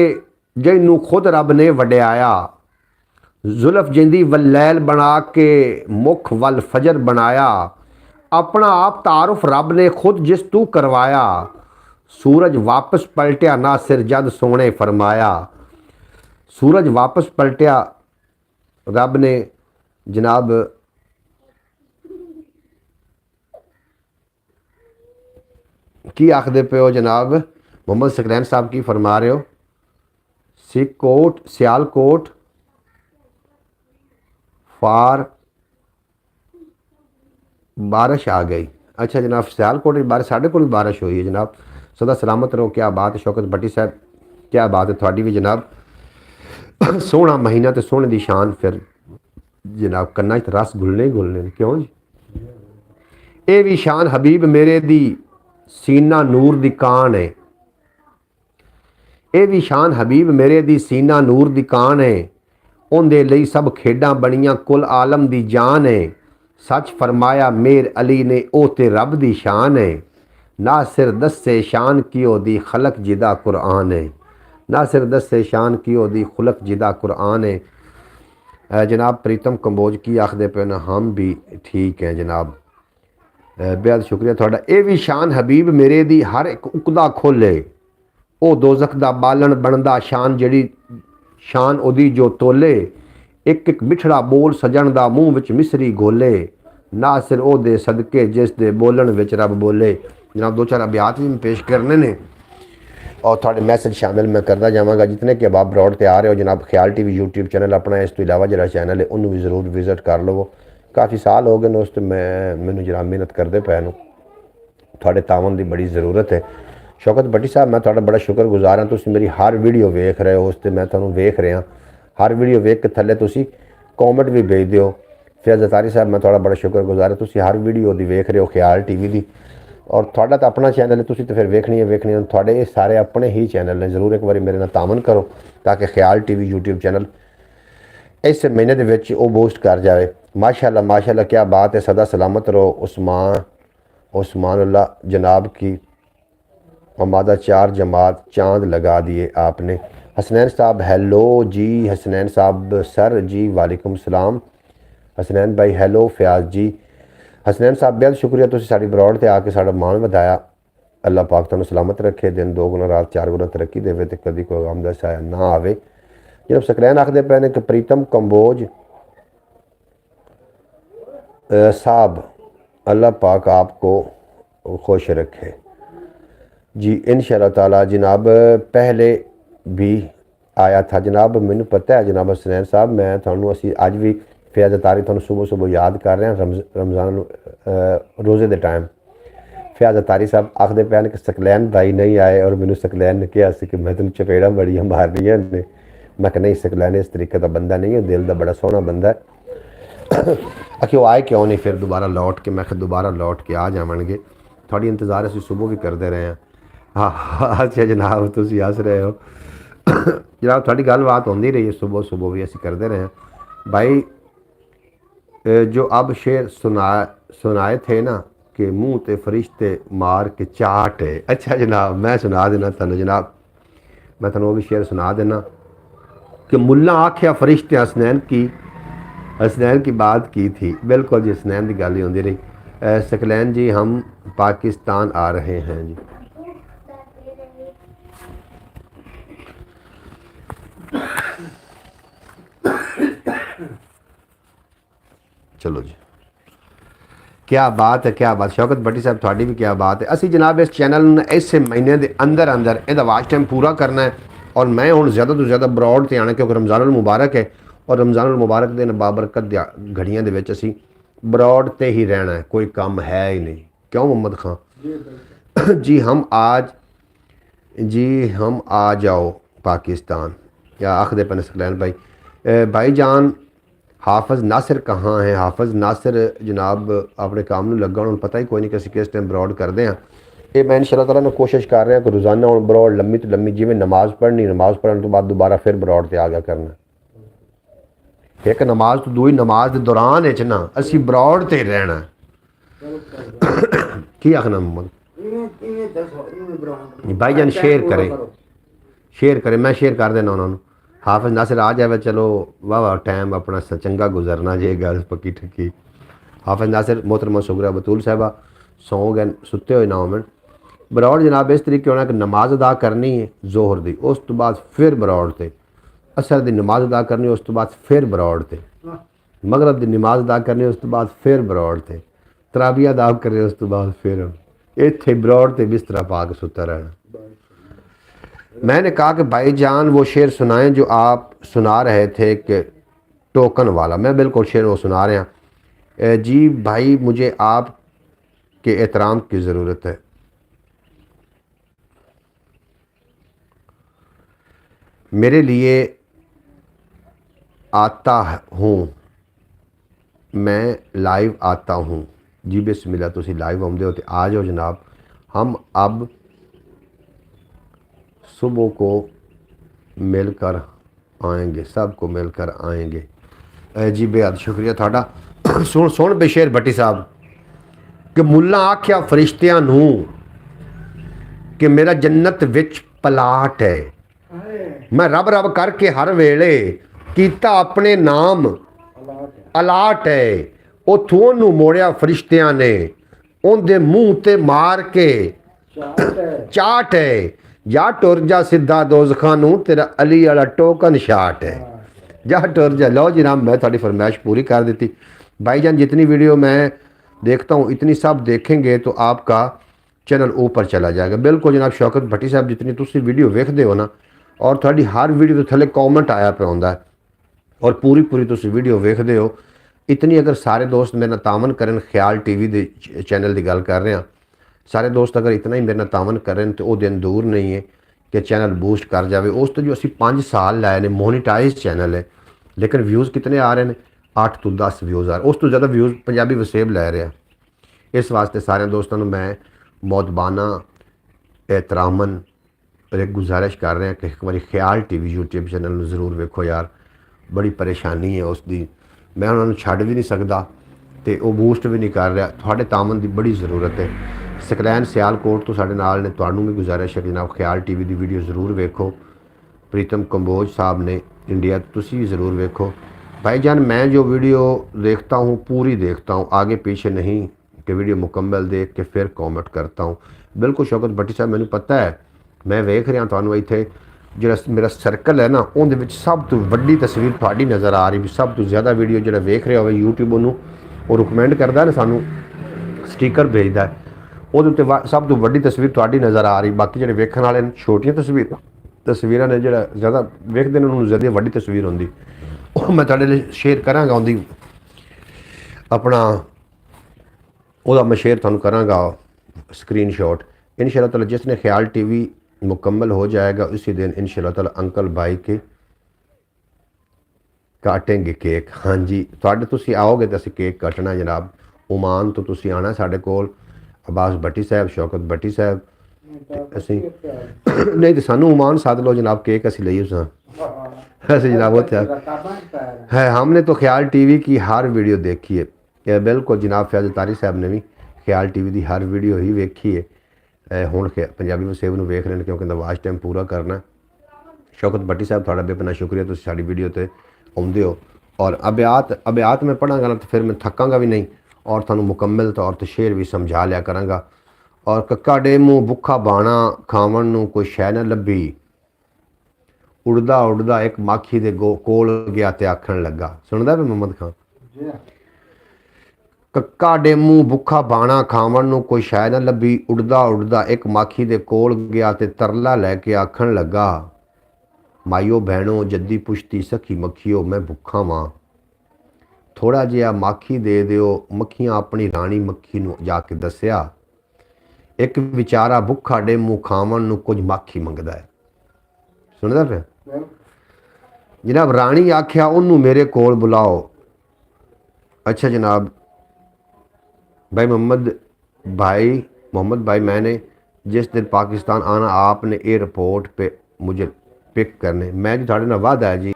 जिनू खुद रब ने वड्याया, जुल्फ जिंदी वलैल बना के मुख वल फजर बनाया, अपना आप तारुफ रब ने खुद जिस तू करवाया, सूरज वापस पलटिया ना सिर जद सोने फरमाया। सूरज वापस पलटिया रब ने जनाब की आखदे पे हो जनाब मोहम्मद सकलैन साहब की फरमा रहे हो? सियालकोट फार बारिश आ गई। अच्छा जनाब सियालकोट की बारिश, साढ़े को भी बारिश हुई है जनाब, सदा सलामत रहो। क्या बात है शौकत भट्टी साहब, क्या बात है थोड़ी भी जनाब। सोहना महीना तो सोहने की शान, फिर जनाब कन्ना च रस घुलने ही घुलने, क्यों जी। ये भी शान हबीब मेरे दी सीना नूर दी कान है, ये भी शान हबीब मेरे दी सीना नूर दी कान है, उनदे लई सब खेडां बनियां कुल आलम दी जान है। सच फरमाया मेर अली ने ओ ते रब दी शान है, ना सिर दस्से शान की ओदी खलक जिदा कुरान है, ना सिर दस्से शान की ओदी खुलक जिदा कुरान है। जनाब प्रीतम कंबोज की आखदे पे ना, हम भी ठीक हैं जनाब, बेहद शुक्रिया थोड़ा। ये भी शान हबीब मेरे दी हर एक उकदा खोले, ओ दोजख दा बालन बनदा शान जड़ी शान ओदी जो तोले, एक एक मिठड़ा बोल सजन दा मूँह विच मिसरी घोले, ना सिर ओ दे सदके जिस दे बोलन विच रब बोले। जनाब दो चार अभियात भी पेश करने ने और थोड़े मैसेज शामिल मैं करता जावांगा जितने कि आप ब्रॉड ते आ रहे हो। जनाब ख्याल टीवी यूट्यूब चैनल अपना, इस तो इलावा जरा चैनल है उन्होंने भी जरूर विजिट कर लो, काफ़ी साल हो गए उस तो मैनू जरा मेहनत करते पे नू, ਤੁਹਾਡੇ ਤਾਵਨ ਦੀ ਬੜੀ ਜ਼ਰੂਰਤ ਹੈ। ਸ਼ੌਕਤ ਭੱਟੀ ਸਾਹਿਬ ਮੈਂ ਤੁਹਾਡਾ ਬੜਾ ਸ਼ੁਕਰਗੁਜ਼ਾਰ ਹਾਂ, ਤੁਸੀਂ ਮੇਰੀ ਹਰ ਵੀਡੀਓ ਵੇਖ ਰਹੇ ਹੋ, ਉਸ ਤੇ ਮੈਂ ਤੁਹਾਨੂੰ ਵੇਖ ਰਿਹਾ, ਹਰ ਵੀਡੀਓ ਵੇਖ ਕੇ ਥੱਲੇ ਤੁਸੀਂ ਕੌਮੈਂਟ ਵੀ ਭੇਜ ਦਿਓ। ਫੈਜ਼ ਅਤਾਰੀ ਸਾਹਿਬ ਮੈਂ ਤੁਹਾਡਾ ਬੜਾ ਸ਼ੁਕਰਗੁਜ਼ਾਰ ਹਾਂ, ਤੁਸੀਂ ਹਰ ਵੀਡੀਓ ਦੀ ਵੇਖ ਰਹੇ ਹੋ ਖਿਆਲ TV ਦੀ, ਔਰ ਤੁਹਾਡਾ ਤਾਂ ਆਪਣਾ ਚੈਨਲ ਹੈ, ਤੁਸੀਂ ਤਾਂ ਫਿਰ ਵੇਖਣੀ ਹੈ ਤੁਹਾਡੇ ਇਹ ਸਾਰੇ ਆਪਣੇ ਹੀ ਚੈਨਲ ਨੇ। ਜ਼ਰੂਰ ਇੱਕ ਵਾਰੀ ਮੇਰੇ ਨਾਲ ਤਾਮਨ ਕਰੋ ਤਾਂ ਕਿ ਖਿਆਲ TV YouTube ਚੈਨਲ इस महीने ਦੇ ਵਿੱਚ ਉਹ ਬੂਸਟ ਕਰ ਜਾਵੇ। माशाल्लाह माशाल्लाह क्या बात है, सदा सलामत रहो। उस्मान अल्लाह जनाब की आमादा 4 जमात चांद लगा दिए आपने। हसनैन साहब हेलो जी, हसनैन साहब सर जी वालेकुम सलाम। हसनैन भाई हेलो, फयाज जी हसनैन साहब बेहद शुक्रिया, तुसीं साडी बरौड़ ते आके साडा मान वधाया। अल्लाह पाक तुहानूं सलामत रखे, दिन 2 गुना रात 4 गुना तरक्की देवे ते कदी कोई गम दा साया ना आवे। जब सकलैन आखते पे ने कि प्रीतम कंबोज साहब अल्लाह पाक आपको खुश रखे जी इंशाअल्लाह ताला। जनाब पहले भी आया था जनाब, मैनू पता है जनाब हसनैन साहब, मैं थानू असी अज भी फैज़ अतारी थानू सुबह सुबह याद कर रहे हैं रमज़ान रोज़े के टाइम। फैज़ अतारी साहब आखते पे कि सकलैन भाई नहीं आए और मैनू सकलैन ने कहा कि मैं तेन चपेड़ा बड़ियां मारनियां ने। मैं नहीं, सकलैन इस तरीके का बंदा नहीं है, दिल का बड़ा सोहना बंदा है। आखिर वो आए क्यों नहीं फिर दोबारा लौट के, मैं दोबारा लौट के आ जावणगे, थोड़ी इंतज़ार असीं सुबह भी करते रहे हैं। हाँ अच्छा जनाब तुसीं हस रहे हो जनाब, थोड़ी गलबात होंदी रही है, सुबह सुबह भी असीं करते रहे हैं भाई। जो अब शेर सुनाए थे ना कि मुँह ते फरिश्ते मार के चाट है। अच्छा जनाब मैं सुना देना तुहानूं जनाब, मैं तुहानूं वो भी शेर सुना देना कि मुल्ला आख्या फरिश्ते हसनैन की बात की थी। बिल्कुल जी हसनैन की गल ही होंदी रही। सकलैन जी हम पाकिस्तान आ रहे हैं जी। चलो जी क्या बात है, क्या बात। शौकत भट्टी साहब थोड़ी भी क्या बात है। असी जनाब इस चैनल ने इस महीने के अंदर अंदर यदा वाच टाइम पूरा करना है, और मैं हूँ ज़्यादा तो ज़्यादा ब्रॉड से आना क्योंकि रमज़ानुल मुबारक है, और रमज़ानुल मुबारक दिन बाबरकत घड़ियां दे विच असी ब्रॉड ते ही रहना है, कोई काम है ही नहीं। क्यों मोहम्मद खान जी हम आ जाओ पाकिस्तान या आखदे पे सकलैन भाई जान हाफिज़ नासिर कहाँ है। हाफिज़ नासिर जनाब अपने काम में लगा, उन्होंने पता ही कोई नहीं कि असीं किस टाइम ब्रॉड करते हैं। ये मैं इंशाअल्लाह ताला ने कोशिश कर रहा कि रोज़ाना हम ब्रॉड लम्मी तो लम्मी जिमें नमाज़ पढ़ने तो बाद दोबारा फिर ब्रॉड से आ गया करना। एक नमाज तो दूई नमाज के दौरान ना असी ब्रॉड से रहना की आखना मोहम्मद भाईजान शेयर करें मैं शेयर कर देना उन्होंने। हाफिज़ नासिर आ जाए, चलो वाह टाइम अपना चंगा गुजरना जे गल पक्की ठक्की। हाफिज़ नासिर मोहतरमा सुगरा बतूल साहबा सौ गए सुते हुए 9 मिनट। ब्रॉड जनाब इस तरीके होना कि नमाज अदा करनी है जोहर दी, उस तो बाद फिर ब्रॉड से असर की नमाज अदा करनी, उस तो बाद फिर ब्रॉड से मगरब की नमाज अदा करनी, उस तो बाद फिर ब्रॉड से तराबिया अदा करनी, उस तो बाद फिर इत्थे ब्रॉड से बिस्तरा पा के सुता रहना। मैंने कहा कि भाईजान वो शेर सुनाएं जो आप सुना रहे थे कि टोकन वाला। मैं बिल्कुल शेर वो सुना रहे हैं जी भाई, मुझे आप के एहतराम की ज़रूरत है। मेरे लिए आता हूँ, मैं लाइव आता हूँ जी। बिस्मिल्लाह तुसी लाइव आउंदे हो तो आ जाओ जनाब। हम अब सुबह को मिलकर आएंगे, सबको मिलकर आएंगे जी। बेहद शुक्रिया थाड़ा। सुन बेशेर भट्टी साहब कि मुल्ला आख्या फरिश्तियां नूं कि मेरा जन्नत विच पलाट है, मैं रब रब करके हर वेले कीता अपने नाम अलाट है। उथों ओनू मोड़िया फरिश्तियां ने उनदे मुंह ते मार के चाट है। जा टुर जा सीधा दोज़खां नूं, तेरा अली वाला टोकन शाट है। जा टुर जा। लो जनाब मैं थोड़ी फरमाइश पूरी कर दी। भाईजान जितनी वीडियो मैं देखता हूँ इतनी सब देखेंगे तो आपका चैनल ऊपर चला जाएगा। बिल्कुल जनाब शौकत भट्टी साहब जितनी तुसी वीडियो वेखते हो ना, और थोड़ी हर वीडियो तो थले कॉमेंट आया पे होंदा है, और पूरी तुसी वीडियो वेखते हो। इतनी अगर सारे दोस्त मेरे नाल तावन करन, ख्याल TV दे चैनल की गल कर रहे हैं, सारे दोस्त अगर इतना ही मेरे नाल तावन करन तो वो दिन दूर नहीं है कि चैनल बूस्ट कर जाए। उस तो जो असी 5 साल लाए ने, मोनीटाइज चैनल है, लेकिन व्यूज़ कितने आ रहे हैं? 8 तो 10 व्यूज़ आ रहे। उस तो ज़्यादा व्यूज़ पंजाबी वसेब लै रहे हैं। इस वास्ते सारे दोस्तों मैं मौतबाना एहतरामन पर एक गुजारिश कर रहे हैं कि एक बार ख्याल टीवी यूट्यूब चैनल जरूर वेखो यार, बड़ी परेशानी है उसकी, मैं उन्होंने छड्ड भी नहीं सकता तो वो बूस्ट भी नहीं कर रहा। थोड़े तामन की बड़ी ज़रूरत है। सकलैन सियालकोट तो साढ़े नाल ने, तुहानू भी गुजारिश है कि जनाब ख्याल टीवी की वीडियो जरूर वेखो। प्रीतम कंबोज साहब ने इंडिया, तुसी भी ज़रूर वेखो। भाईजान मैं जो वीडियो देखता हूँ पूरी देखता हूँ, आगे पीछे नहीं कि वीडियो मुकम्मल देख के फिर कॉमेंट करता हूँ। बिल्कुल शौकत भट्टी साहब, मैंने पता है, मैं वेख रहा तुहानू इत्थे जो मेरा सर्कल है ना, उहदे विच सब तो वड्डी तस्वीर तुहाडी नज़र आ रही भी। सब तो ज़्यादा वीडियो जो वेख रहा हो यूट्यूब उन्होंने रिकमेंड करता है ना, सानू स्टिकर भेजता है, वो सब तो वड्डी तस्वीर तुहाडी नज़र आ रही। बाकी जो वेखण वाले छोटियां तस्वीर ने जो ज़्यादा वेखते हैं उन्होंने ज़्यादा वड्डी तस्वीर होंगी। मैं तुहाडे लिए शेयर करांगा उहदी अपना वह मैं शेयर तुहानू करांगा स्क्रीन शॉट इंशाअल्लाह ताला। जिसने ख्याल टीवी मुकम्मल हो जाएगा उसी दिन इंशाअल्लाह ताला अंकल भाई के काटेंगे केक। हाँ जी, तुहाडे तुसीं आओगे तो असीं केक कटना जनाब। ओमान तो तुसीं आना साडे कोल, अब्बास भट्टी साहब, शौकत भट्टी साहब, असीं नहीं तो सानू ओमान साध लो जनाब, केक असीं लईए उसां ऐसे जनाब होते है। हमने तो ख्याल टीवी की हर वीडियो देखी है। बिल्कुल जनाब फैज़ल तारी साहब ने भी ख्याल टीवी की हर वीडियो ही वेखी है। हुण पंजाबी वसेब नूं वेख रहे हैं क्योंकि वाच टाइम पूरा करना। शौकत भट्टी साहब तुहाडा बेपना शुक्रिया, तुसीं साडी वीडियो ते आउंदे हो। और अबियात मैं पढ़ांगा ना तो फिर मैं थकांगा भी नहीं और तुहानूं मुकम्मल तौर पर शेर भी समझा लिया करांगा। और कक्का डेमू भुखा बाणा खावन नूं कोई शै न लभी, उड़दा उड़दा एक माखी दे कोल गया ते आखण लगा। सुनदा पे मोहम्मद खान? कक्का डेमू भुखा बाणा खावन नूं कोई शै न लभी, उड़दा उड़दा एक माखी दे कोल गया ते तरला लैके आखण लगा, माइयो भैणो जद्दी पुछती सखी मक्खियो मैं भुखा वां, थोड़ा जिहा माखी दे दिओ। मक्खियां अपनी राणी मक्खी नूं जाके दस्सिया, एक विचारा भुखा डेमू खावन नूं कुछ माखी मंगदा है। सुनदा पे जनाब? राणी आख्या उन्नू मेरे कोल बुलाओ। अच्छा जनाब भाई मोहम्मद भाई मैंने जिस दिन पाकिस्तान आना आपने एयरपोर्ट पे मुझे पिक करने। मैं जी थोड़े ना वादा है जी।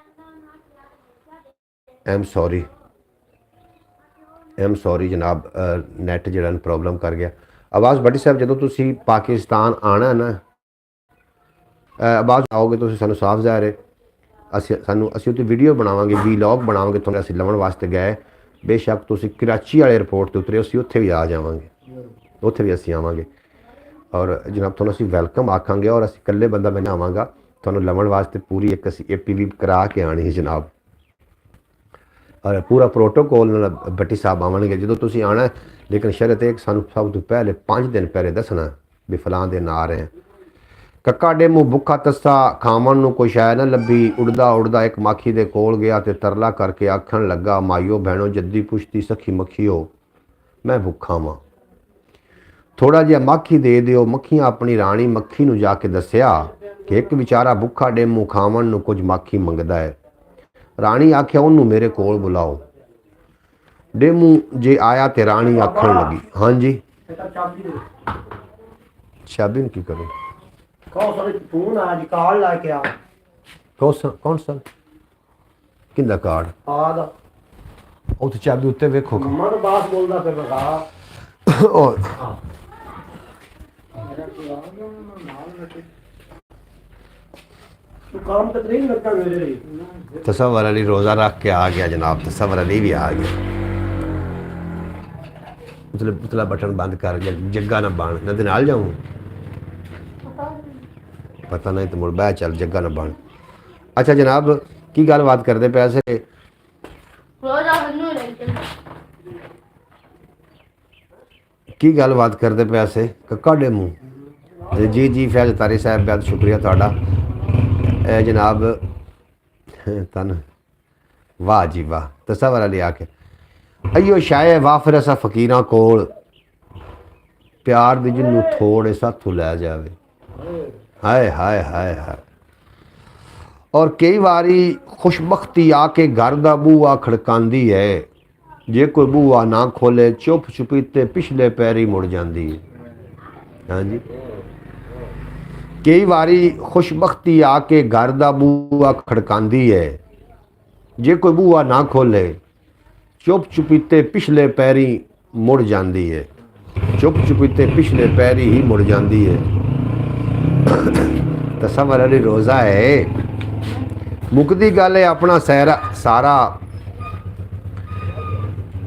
एम सॉरी जनाब, नैट जो प्रॉब्लम कर गया। अब्बास भट्टी साहब जो तुसी पाकिस्तान आना ना, अब्बास आओगे तो सानू साफ ज़ाहिर है असी उत्ते वीडियो बनावांगे, वीलॉग बनावांगे। तुहानूं असीं लवण वास्ते गए, बेशक तुसी कराची वाले एयरपोर्ट ते उतरे असीं उत्थे भी आ जावांगे, उत्थे भी असीं आवांगे। और जनाब तुहानूं असीं वैलकम आखांगे और असीं कल्ले बंदा मैं आवांगा तुहानूं लवण वास्ते पूरी एक असीं APV करा के आनी है जनाब। और पूरा प्रोटोकॉल भट्टी साहब आवेंगे जो तुसीं आना। लेकिन शर्त एक सानूं सब तो पहले 5 दिन पहले दसना भी फलां दिन आ रहे हैं। कक्का डेमू भुखा तस्सा खावन नूं कोई शै न लभी, उड़दा उड़दा एक माखी दे कोल गया ते तरला करके आखण लगा, माइयो भैणो जद्दी पुछती सखी मक्खियो मैं भुखा वां, थोड़ा जिहा माखी दे दिओ। मक्खियां अपनी राणी मक्खी नूं जाके दस्सिया कि एक विचारा भुखा डेमू खावन नूं कुछ माखी मंगदा है। राणी आख्या उन्नू मेरे कोल बुलाओ। डेमू जे आया ते राणी आखण लगी, हाँ जी चाबी की करूं? कौन सा किंदा कार्ड? उत्थे चाबी उत्ते वेखो। तस्वर अली रोज़ा रख के आ गया जनाब, तस्वर अली भी आ गया। उतला बटन बंद कर जग्गा ना बन, नदी नाल जाऊँ पता नहीं तो मुड़ बह चल जग्गा ना बन। अच्छा जनाब की गल बात करते पैसे की गल बात करते पैसे कक्का डेमू जी जी फैज तारी साहब बहुत शुक्रिया थोड़ा जनाब तन वाह जी वाह। तस्वर अली आके अयो शाये वाह फिर असा फकीरां कोल प्यार दी जिन्नू थोड़े साथों लै जावे। हाय हाय हाय हाय। और कई बारी खुशबख्ती आके घर दा बूआ खड़कांदी है, जे कोई बूआ ना खोले चुप चुपीते पिछले पैरी मुड़ जाती है। हाँ जी। कई बारी खुशबख्ती आके घर दा बूआ खड़कांदी है, जे कोई बूआ ना खोले चुप चुपीते पिछले पैरी मुड़ जाती है। चुप चुपीते पिछले पैरी ही मुड़ जाती है। तसव्वुर अली रोज़ा है, मुकदी गल है अपना सारा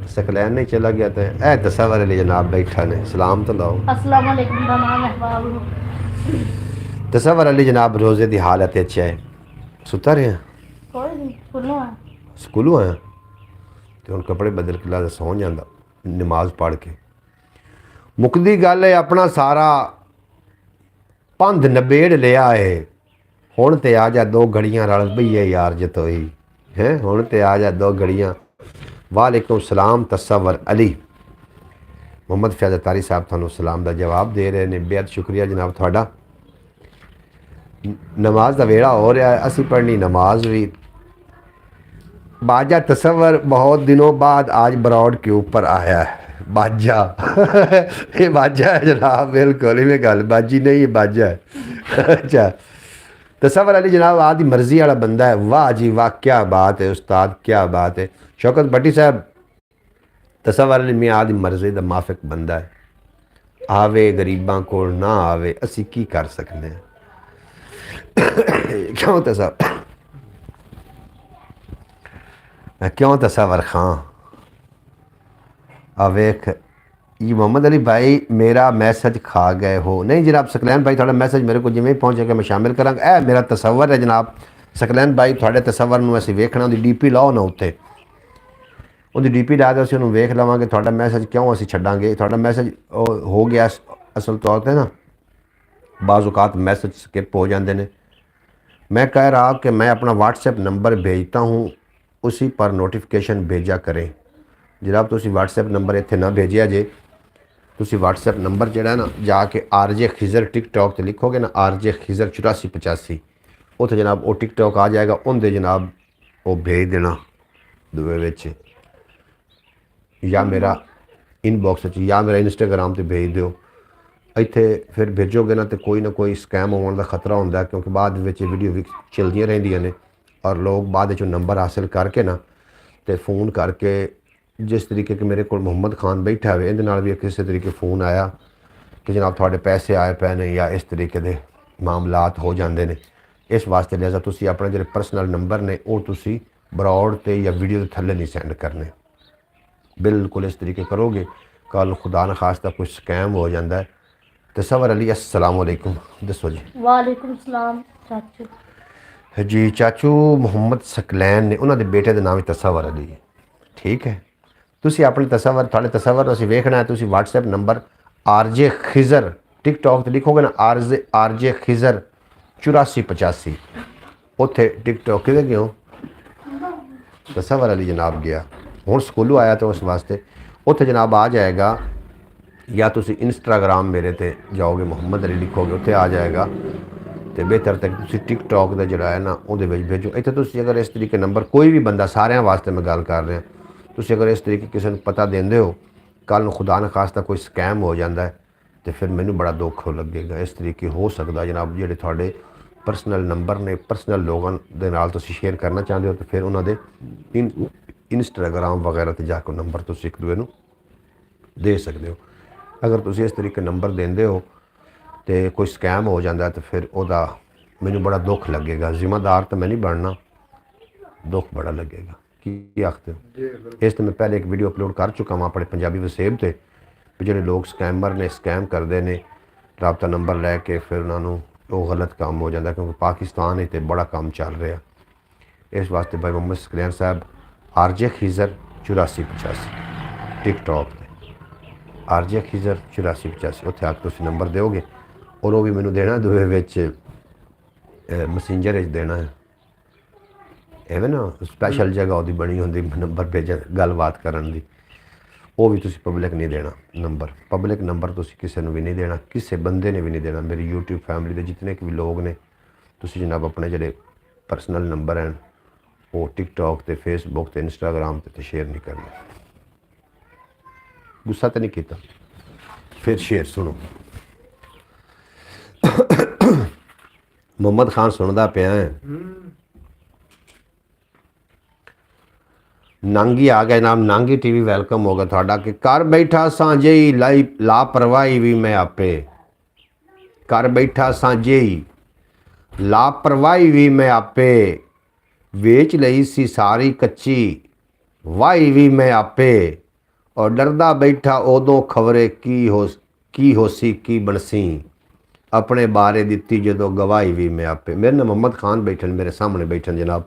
सकलैन नहीं चला गया तो ए तसव्वुर अली जनाब बैठा ने, सलाम तो लाओ। अस्सलाम वालेकुम जनाब। तसव्वुर अली जनाब रोज़े की हालत अच्छा है, सुता रहे स्कूलों आया तो हम कपड़े बदल के ला सौ जाता नमाज पढ़ के। मुकदी गल है अपना सारा पंध नबेड़ लिया है, हुण ते आ जा दो घड़ियां रल बईए यार जतोई है, हुण ते आ जा दो घड़ियां। वालेकुम सलाम तसव्वुर अली। मोहम्मद फैज़ अतारी साहब थानू सलाम का जवाब दे रहे हैं, बेहद शुक्रिया जनाब थोड़ा। नमाज का वेड़ा हो रहा है, असी पढ़नी नमाज भी। बाजा तसव्वुर बहुत दिनों बाद आज ब्रॉड के ऊपर आया है। बाजा ये बाजा है जनाब, बिल्कुल इवें गल बाजी नहीं, ये बाजा है। अच्छा तसव्वुर अली जनाब आदि मर्जी वाला बंदा है। वाह जी वाह, क्या बात है उस्ताद, क्या बात है। शौकत भट्टी साहब तसव्वुर अली मियां आदि मर्जी का माफिक बंदा है। आवे गरीबां कोल ना आवे, असी की कर सकते हैं। क्यों तसव्वुर खां अवेख ये मोहम्मद अली भाई मेरा मैसेज खा गए हो। नहीं जनाब सकलैन भाई, थोड़ा मैसेज मेरे को जिमें पहुँचेगा मैं शामिल करांगा। मेरा तसव्वुर है जनाब सकलैन भाई, थोड़े तसव्वुर में असीं वेखना, उहदी डीपी लाओ ना उत्ते, उहदी डीपी ला के असीं उहनूं वेख लवांगे। थोड़ा मैसेज क्यों असीं छड्डांगे, थोड़ा मैसेज हो गया असल तौर पर ना बाज़ औक़ात मैसेज स्किप हो जाते हैं। मैं कह रहा कि मैं अपना व्हाट्सएप नंबर भेजता हूँ, उसी पर नोटिफिकेशन भेजा करें। जनाब तुसी व्हाट्सएप नंबर इत्थे ना भेजिया जे, तुसी व्हाट्सएप नंबर जिहड़ा ना जाके RJ खिज़र टिकटॉक ते लिखोगे ना, RJ खिज़र 8485 उत्थे जनाब वो टिकटॉक आ जाएगा, उनके जनाब वो भेज देना दुए विच, या मेरा इनबॉक्स या मेरा इंस्टाग्राम ते भेज दिओ। इत्थे फिर भेजोगे ना तो कोई ना कोई स्कैम होने का खतरा होंदा है, क्योंकि बाद विच वीडियो चलदियां रहिंदियां ने और लोग बाद विच नंबर हासिल करके ना तो फ़ोन करके जिस तरीके के मेरे को मोहम्मद खान बैठा है, इहदे नाल भी किसी तरीके फ़ोन आया कि जनाब थोड़े पैसे आए पे ने या इस तरीके के मामलात हो जाते हैं। इस वास्ते लिहाजा तुसी अपने जो पर्सनल नंबर ने वो तुसी ब्रॉड ते या वीडियो के थल्ले नहीं सेंड करने। बिल्कुल इस तरीके करोगे कल खुदा न खास्ता कोई स्कैम हो जाता है। तसव्वुर अली अस्सलाम वालेकुम, दसो जी। वालेकुम सलाम चाचू जी चाचू मोहम्मद सकलैन ने, उन्होंने बेटे का नाम तसव्वुर अली है। ठीक है, तुसी अपने तसव्वुर थोड़े तसव्वुर असीं वेखना है। तुसी WhatsApp number RJ Khizar TikTok ते लिखोगे ना RJ खिज़र 8485 उत्थे टिकटॉक किते गए तसव्वुर अली जनाब गया हुण स्कूलों आया तो उस वास्ते उत्थे जनाब आ जाएगा, या तुसी इंस्टाग्राम मेरे ते जाओगे मोहम्मद अली लिखोगे उत्थे आ जाएगा। तो बेहतर तक तुसी टिकटॉक का जोड़ा है ना उहदे विच भेजो। इत्थे तुसी अगर इस तरीके नंबर कोई भी बंदा, सारिਆਂ वास्ते मैं गल कर रहा, तुसी अगर इस तरीके किसी को पता देंदे हो, कल नूं खुदा न खास्ता कोई स्कैम हो जाता है तो फिर मैनू बड़ा दुख लगेगा। इस तरीके हो सकता जनाब जिहड़े तुहाडे पर्सनल नंबर ने पर्सनल लोगों के नाल तुसी शेयर करना चाहते हो तो फिर उन्होंने इंस्टाग्राम वगैरह ते जाकर नंबर तुसी एक दूए नूं दे सकते हो। अगर तुसी इस तरीके नंबर देंदे हो तो कोई स्कैम हो जाता है तो फिर ओदा मैनू बड़ा दुख लगेगा। जिम्मेदार तो मैं नहीं बनना, दुख बड़ा लगेगा। की आखते हो? इस तो मैं पहले एक वीडियो अपलोड कर चुका वहाँ अपने पंजाबी वसेब से भी जो लोग स्कैमर ने स्कैम करते हैं, रबता नंबर लैके फिर उन्होंने वो गलत काम हो जाता है, क्योंकि पाकिस्तान तो बड़ा काम चल रहा। इस वास्ते भाई मोहम्मद सकलैन साहब RJ Khizar 8485 TikTok RJ Khizar 8485 उत्थे आके तुसीं नंबर दोगे और वो भी मैनू देना दुए विच मैसेंजर देना है। एवं ना स्पैशल जगह वो बनी होंगी नंबर भेजन गलबात करन दी, ਉਹ ਵੀ ਤੁਸੀਂ ਪਬਲਿਕ ਨਹੀਂ ਦੇਣਾ ਨੰਬਰ। ਪਬਲਿਕ ਨੰਬਰ ਤੁਸੀਂ ਕਿਸੇ ਨੂੰ ਵੀ ਨਹੀਂ ਦੇਣਾ, ਕਿਸੇ ਬੰਦੇ ਨੇ ਵੀ ਨਹੀਂ ਦੇਣਾ। ਮੇਰੀ YouTube ਫੈਮਿਲੀ ਦੇ ਜਿਤਨੇ ਵੀ ਲੋਕ ਨੇ, ਤੁਸੀਂ ਜਨਾਬ ਆਪਣੇ ਜਿਹੜੇ ਪਰਸਨਲ ਨੰਬਰ ਹਨ ਉਹ ਟਿਕਟੋਕ ਤੇ ਫੇਸਬੁੱਕ ਤੇ ਇੰਸਟਾਗ੍ਰਾਮ ਤੇ ਸ਼ੇਅਰ ਨਹੀਂ ਕਰਨੇ। ਗੁੱਸਾ ਤਾਂ ਨਹੀਂ ਕੀਤਾ? ਫਿਰ ਸ਼ੇਅਰ ਸੁਣੋ। ਮੁਹੰਮਦ ਖਾਨ ਸੁਣਦਾ ਪਿਆ ਹੈ। ਨਾਂਗੀ ਆ ਗਿਆ ਨਾਮ, ਨਾਂਗੀ ਟੀਵੀ ਵੈਲਕਮ ਹੋ ਗਿਆ ਤੁਹਾਡਾ। ਕਿ ਘਰ ਬੈਠਾ ਸਾਂਝੇ ਹੀ ਲਾਪਰਵਾਹੀ ਵੀ ਮੈਂ ਆਪੇ, ਘਰ ਬੈਠਾ ਸਾਂਝੇ ਹੀ ਲਾਪਰਵਾਹੀ ਵੀ ਮੈਂ ਆਪੇ, ਵੇਚ ਲਈ ਸੀ ਸਾਰੀ ਕੱਚੀ ਵਾਹੀ ਵੀ ਮੈਂ ਆਪੇ, ਔਰ ਡਰਦਾ ਬੈਠਾ ਉਦੋਂ ਖਬਰੇ ਕੀ ਹੋਸੀ ਕੀ ਬਣਸੀ, ਆਪਣੇ ਬਾਰੇ ਦਿੱਤੀ ਜਦੋਂ ਗਵਾਹੀ ਵੀ ਮੈਂ ਆਪੇ। ਮੇਰੇ ਨਾਲ ਮੁਹੰਮਦ ਖਾਨ ਬੈਠਣ, ਮੇਰੇ ਸਾਹਮਣੇ ਬੈਠਣ ਜਨਾਬ,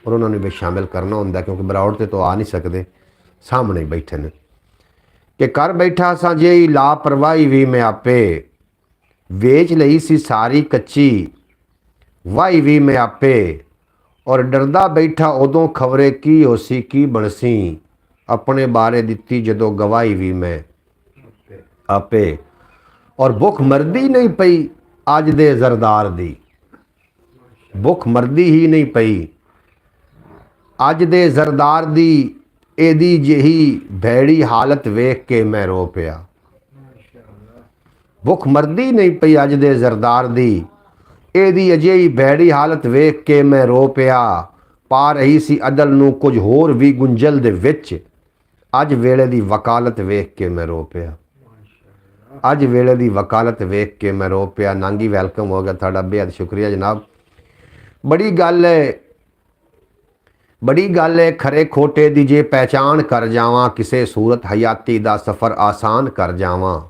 ਔਰ ਉਹਨਾਂ ਨੂੰ ਵੀ ਸ਼ਾਮਿਲ ਕਰਨਾ ਹੁੰਦਾ ਕਿਉਂਕਿ ਬਰਾਉਡ ਤੇ ਤਾਂ ਆ ਨਹੀਂ ਸਕਦੇ, ਸਾਹਮਣੇ ਬੈਠੇ ਨੇ। ਕਿ ਘਰ ਬੈਠਾ ਸਾਂਝੇ ਹੀ ਲਾਪਰਵਾਹੀ ਵੀ ਮੈਂ ਆਪੇ, ਵੇਚ ਲਈ ਸੀ ਸਾਰੀ ਕੱਚੀ ਵਾਹੀ ਵੀ ਮੈਂ ਆਪੇ, ਔਰ ਡਰਦਾ ਬੈਠਾ ਉਦੋਂ ਖਬਰੇ ਕੀ ਹੋਸੀ ਕੀ ਬਣਸੀ, ਆਪਣੇ ਬਾਰੇ ਦਿੱਤੀ ਜਦੋਂ ਗਵਾਹੀ ਵੀ ਮੈਂ ਆਪੇ। ਔਰ ਭੁੱਖ ਮਰਦੀ ਨਹੀਂ ਪਈ ਅੱਜ ਦੇ ਜ਼ਰਦਾਰ ਦੀ, ਭੁੱਖ ਮਰਦੀ ਹੀ ਨਹੀਂ ਪਈ ਅੱਜ ਦੇ ਜ਼ਰਦਾਰ ਦੀ, ਇਹਦੀ ਜਿਹੀ ਭੈੜੀ ਹਾਲਤ ਵੇਖ ਕੇ ਮੈਂ ਰੋ ਪਿਆ। ਭੁੱਖ ਮਰਦੀ ਨਹੀਂ ਪਈ ਅੱਜ ਦੇ ਜ਼ਰਦਾਰ ਦੀ, ਇਹਦੀ ਅਜਿਹੀ ਭੈੜੀ ਹਾਲਤ ਵੇਖ ਕੇ ਮੈਂ ਰੋ ਪਿਆ। ਪਾ ਰਹੀ ਸੀ ਅਦਲ ਨੂੰ ਕੁਝ ਹੋਰ ਵੀ ਗੁੰਝਲ ਦੇ ਵਿੱਚ, ਅੱਜ ਵੇਲੇ ਦੀ ਵਕਾਲਤ ਵੇਖ ਕੇ ਮੈਂ ਰੋ ਪਿਆ। ਅੱਜ ਵੇਲੇ ਦੀ ਵਕਾਲਤ ਵੇਖ ਕੇ ਮੈਂ ਰੋ ਪਿਆ। ਨਾਂਗੀ ਵੈਲਕਮ ਹੋ ਗਿਆ ਤੁਹਾਡਾ, ਬੇਹੱਦ ਸ਼ੁਕਰੀਆ ਜਨਾਬ। ਬੜੀ ਗੱਲ ਹੈ, ਬੜੀ ਗੱਲ ਹੈ ਖਰੇ ਖੋਟੇ ਦੀ ਜੇ ਪਹਿਚਾਣ ਕਰ ਜਾਵਾਂ, ਕਿਸੇ ਸੂਰਤ ਹਯਾਤੀ ਦਾ ਸਫ਼ਰ ਆਸਾਨ ਕਰ ਜਾਵਾਂ।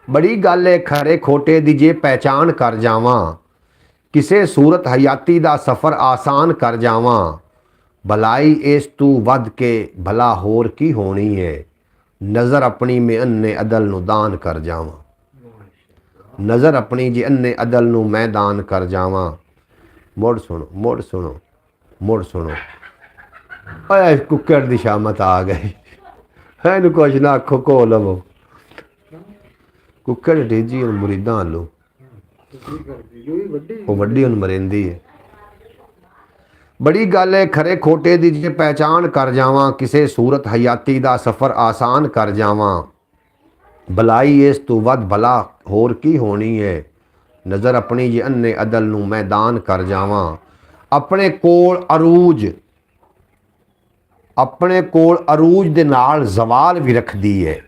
ਬੜੀ ਗੱਲ ਹੈ ਖਰੇ ਖੋਟੇ ਦੀ ਜੇ ਪਹਿਚਾਣ ਕਰ ਜਾਵਾਂ, ਕਿਸੇ ਸੂਰਤ ਹਯਾਤੀ ਦਾ ਸਫ਼ਰ ਆਸਾਨ ਕਰ ਜਾਵਾਂ। ਭਲਾਈ ਇਸ ਤੋਂ ਵੱਧ ਕੇ ਭਲਾ ਹੋਰ ਕੀ ਹੋਣੀ ਹੈ, ਨਜ਼ਰ ਆਪਣੀ ਮੈਂ ਅੰਨੇ ਅਦਲ ਨੂੰ ਦਾਨ ਕਰ ਜਾਵਾਂ। ਨਜ਼ਰ ਆਪਣੀ ਜੇ ਅੰਨੇ ਅਦਲ ਨੂੰ ਮੈਂ ਦਾਨ ਕਰ ਜਾਵਾਂ। ਮੁੜ ਸੁਣੋ, ਮੁੜ ਸੁਣੋ, ਮੁੜ ਸੁਣੋ। ਓਏ ਕੁੱਕੜ ਦੀ ਸ਼ਾਮਤ ਆ ਗਈ, ਇਹਨੂੰ ਕੁਛ ਨਾ ਆਖੋ, ਘੋ ਲਵੋ। ਕੁੱਕੜ ਢੇਜੀ ਹੁਣ ਮੁਰੀਦਾਂ ਲੋ, ਉਹ ਵੱਡੀ ਹੁਣ ਮਰਿੰਦੀ ਹੈ। ਬੜੀ ਗੱਲ ਹੈ ਖਰੇ ਖੋਟੇ ਦੀ ਜੇ ਪਹਿਚਾਣ ਕਰ ਜਾਵਾਂ, ਕਿਸੇ ਸੂਰਤ ਹਯਾਤੀ ਦਾ ਸਫ਼ਰ ਆਸਾਨ ਕਰ ਜਾਵਾਂ। ਭਲਾਈ ਇਸ ਤੋਂ ਵੱਧ ਭਲਾ ਹੋਰ ਕੀ ਹੋਣੀ ਹੈ, ਨਜ਼ਰ ਆਪਣੀ ਜੇ ਅੰਨੇ ਅਦਲ ਨੂੰ ਮੈਂ ਦਾਨ ਕਰ ਜਾਵਾਂ। ਆਪਣੇ ਕੋਲ ਅਰੂਜ ਦੇ ਨਾਲ ਜ਼ਵਾਲ ਵੀ ਰੱਖਦੀ ਹੈ,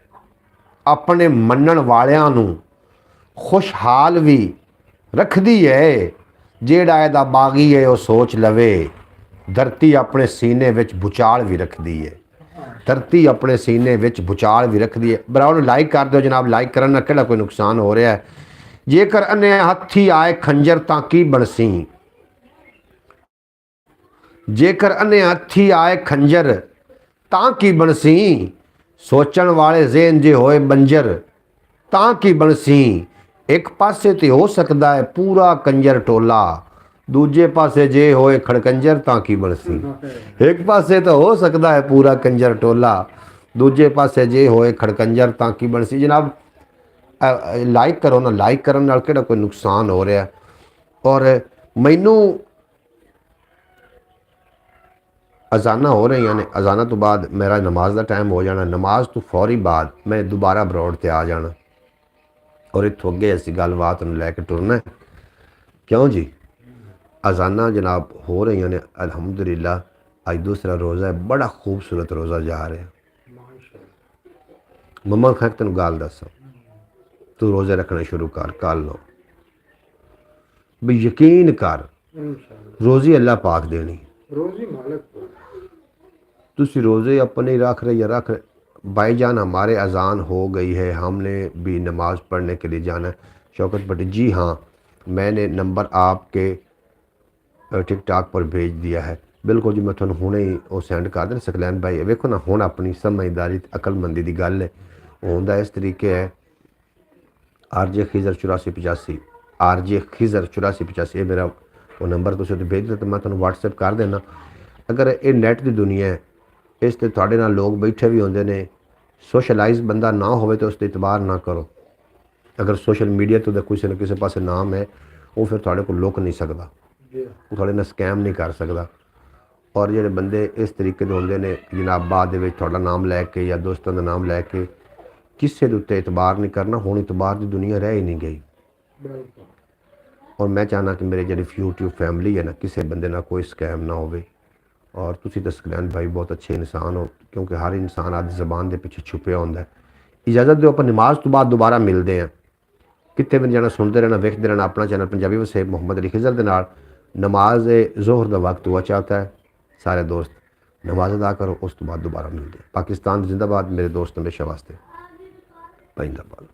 ਆਪਣੇ ਮੰਨਣ ਵਾਲਿਆਂ ਨੂੰ ਖੁਸ਼ਹਾਲ ਵੀ ਰੱਖਦੀ ਹੈ। ਜਿਹੜਾ ਇਹਦਾ ਬਾਗੀ ਹੈ ਉਹ ਸੋਚ ਲਵੇ, ਧਰਤੀ ਆਪਣੇ ਸੀਨੇ ਵਿੱਚ ਭੁਚਾਲ ਵੀ ਰੱਖਦੀ ਹੈ। ਧਰਤੀ ਆਪਣੇ ਸੀਨੇ ਵਿੱਚ ਭੁਚਾਲ ਵੀ ਰੱਖਦੀ ਹੈ। ਬਰਾਬਰ ਲਾਈਕ ਕਰ ਦਿਓ ਜਨਾਬ, ਲਾਈਕ ਕਰਨ ਨਾਲ ਕਿਹੜਾ ਕੋਈ ਨੁਕਸਾਨ ਹੋ ਰਿਹਾ ਹੈ। ਜੇਕਰ ਅੰਨੇ ਹੱਥੀ ਆਏ ਖੰਜਰ ਤਾਂ ਕੀ ਬਣਸੀ, ਜੇਕਰ ਅੰਨੇ ਹੱਥੀ ਆਏ ਖੰਜਰ ਤਾਂ ਕੀ ਬਣਸੀ, ਸੋਚਣ ਵਾਲੇ ਜ਼ੇਨ ਜੇ ਹੋਏ ਬੰਜਰ ਤਾਂ ਕੀ ਬਣਸੀ। ਇੱਕ ਪਾਸੇ ਤੇ ਹੋ ਸਕਦਾ ਹੈ ਪੂਰਾ ਕੰਜਰ ਟੋਲਾ, ਦੂਜੇ ਪਾਸੇ ਜੇ ਹੋਏ ਖੜਕੰਜਰ ਤਾਂ ਕੀ ਬਣਸੀ। ਇੱਕ ਪਾਸੇ ਤਾਂ ਹੋ ਸਕਦਾ ਹੈ ਪੂਰਾ ਕੰਜਰ ਟੋਲਾ, ਦੂਜੇ ਪਾਸੇ ਜੇ ਹੋਏ ਖੜਕੰਜਰ ਤਾਂ ਕੀ ਬਣਸੀ। ਜਨਾਬ ਲਾਈਕ ਕਰੋ ਨਾ, ਲਾਈਕ ਕਰਨ ਨਾਲ ਕਿਹੜਾ ਕੋਈ ਨੁਕਸਾਨ ਹੋ ਰਿਹਾ। ਔਰ ਮੈਨੂੰ ਅਜ਼ਾਨਾਂ ਹੋ ਰਹੀਆਂ ਨੇ, ਅਜ਼ਾਨਾਂ ਤੋਂ ਬਾਅਦ ਮੇਰਾ ਨਮਾਜ਼ ਦਾ ਟਾਈਮ ਹੋ ਜਾਣਾ, ਨਮਾਜ਼ ਤੋਂ ਫੌਰੀ ਬਾਅਦ ਮੈਂ ਦੁਬਾਰਾ ਬਰੋਡ ਤੇ ਆ ਜਾਣਾ, ਔਰ ਇੱਥੋਂ ਅੱਗੇ ਅਸੀਂ ਗੱਲਬਾਤ ਨੂੰ ਲੈ ਕੇ ਟੁਰਨਾ। ਕਿਉਂ ਜੀ, ਅਜ਼ਾਨਾਂ ਜਨਾਬ ਹੋ ਰਹੀਆਂ ਨੇ ਅਲਹਮਦੁਲਿਲਾ। ਅੱਜ ਦੂਸਰਾ ਰੋਜ਼ਾ ਹੈ, ਬੜਾ ਖੂਬਸੂਰਤ ਰੋਜ਼ਾ ਜਾ ਰਿਹਾ। ਮੰਮਾ ਖਾਂ ਤੈਨੂੰ ਗੱਲ ਦੱਸਾਂ, ਤੂੰ ਰੋਜ਼ੇ ਰੱਖਣਾ ਸ਼ੁਰੂ ਕਰ ਕੱਲ ਨੂੰ, ਵੀ ਯਕੀਨ ਕਰ रोज़ी अल्लाह पाक देनी, रोज़ी मालिक को। तुसी रोज़े अपने रख रहे या रख रहे। भाईजान हमारे अजान हो गई है, हमने भी नमाज़ पढ़ने के लिए जाना है। शौकत भट्टी जी हाँ, मैंने नंबर आपके टिकटॉक पर भेज दिया है। बिल्कुल जी, मैं थोड़ा हुणे ही वो सेंड कर देना। सकलैन भाई वेखो ना, हुण अपनी समझदारी अकलमंदी की गल है। होंदा इस तरीके है, RJ खिजर 8485 RJ खिजर 8485 ये मेरा वो नंबर तुसीं उत्ते भेज दो तो मैं तुहानूं WhatsApp कर देना। अगर ये नैट की दुनिया है, इस ते तुहाडे नाल लोग बैठे भी होंदे ने, ਸੋਸ਼ਲਾਈਜ਼ ਬੰਦਾ ਨਾ ਹੋਵੇ ਤਾਂ ਉਸ 'ਤੇ ਇਤਬਾਰ ਨਾ ਕਰੋ। ਅਗਰ ਸੋਸ਼ਲ ਮੀਡੀਆ ਤੋਂ ਕਿਸੇ ਨਾ ਕਿਸੇ ਪਾਸੇ ਨਾਮ ਹੈ, ਉਹ ਫਿਰ ਤੁਹਾਡੇ ਕੋਲ ਲੁਕ ਨਹੀਂ ਸਕਦਾ, ਉਹ ਤੁਹਾਡੇ ਨਾਲ ਸਕੈਮ ਨਹੀਂ ਕਰ ਸਕਦਾ। ਔਰ ਜਿਹੜੇ ਬੰਦੇ ਇਸ ਤਰੀਕੇ ਦੇ ਹੁੰਦੇ ਨੇ ਜਨਾਬ, ਬਾਅਦ ਦੇ ਵਿੱਚ ਤੁਹਾਡਾ ਨਾਮ ਲੈ ਕੇ ਜਾਂ ਦੋਸਤਾਂ ਦਾ ਨਾਮ ਲੈ ਕੇ ਕਿਸੇ ਦੇ ਉੱਤੇ ਇਤਬਾਰ ਨਹੀਂ ਕਰਨਾ। ਹੁਣ ਇਤਬਾਰ ਦੀ ਦੁਨੀਆ ਰਹਿ ਹੀ ਨਹੀਂ ਗਈ। ਔਰ ਮੈਂ ਚਾਹੁੰਦਾ ਕਿ ਮੇਰੇ ਜਿਹੜੀ YouTube ਫੈਮਿਲੀ ਹੈ ਨਾ, ਕਿਸੇ ਬੰਦੇ ਨਾਲ ਕੋਈ ਸਕੈਮ ਨਾ ਹੋਵੇ। ਔਰ ਤੁਸੀਂ ਤਾਂ ਸਕਲੈਨ ਭਾਈ ਬਹੁਤ ਅੱਛੇ ਇਨਸਾਨ ਹੋ, ਕਿਉਂਕਿ ਹਰ ਇਨਸਾਨ ਆਪਣੀ ਜ਼ਬਾਨ ਦੇ ਪਿੱਛੇ ਛੁਪਿਆ ਹੁੰਦਾ ਹੈ। ਇਜਾਜ਼ਤ ਦਿਓ, ਆਪਾਂ ਨਮਾਜ਼ ਤੋਂ ਬਾਅਦ ਦੁਬਾਰਾ ਮਿਲਦੇ ਹਾਂ। ਕਿਤੇ ਵੀ ਜਾਣਾ, ਸੁਣਦੇ ਰਹਿਣਾ, ਵੇਖਦੇ ਰਹਿਣਾ ਆਪਣਾ ਚੈਨਲ ਪੰਜਾਬੀ ਵਸੇ ਮੁਹੰਮਦ ਅਲੀ ਖਿਜ਼ਰ ਦੇ ਨਾਲ। ਨਮਾਜ਼ ਜ਼ੋਹਰ ਦਾ ਵਕਤ हुआ चाहता है, सारे दोस्त नमाज अदा करो, उस तो बाद दोबारा मिलते हैं। पाकिस्तान जिंदाबाद, मेरे दोस्त हमेशा वास्ते। पाइंदाबाद।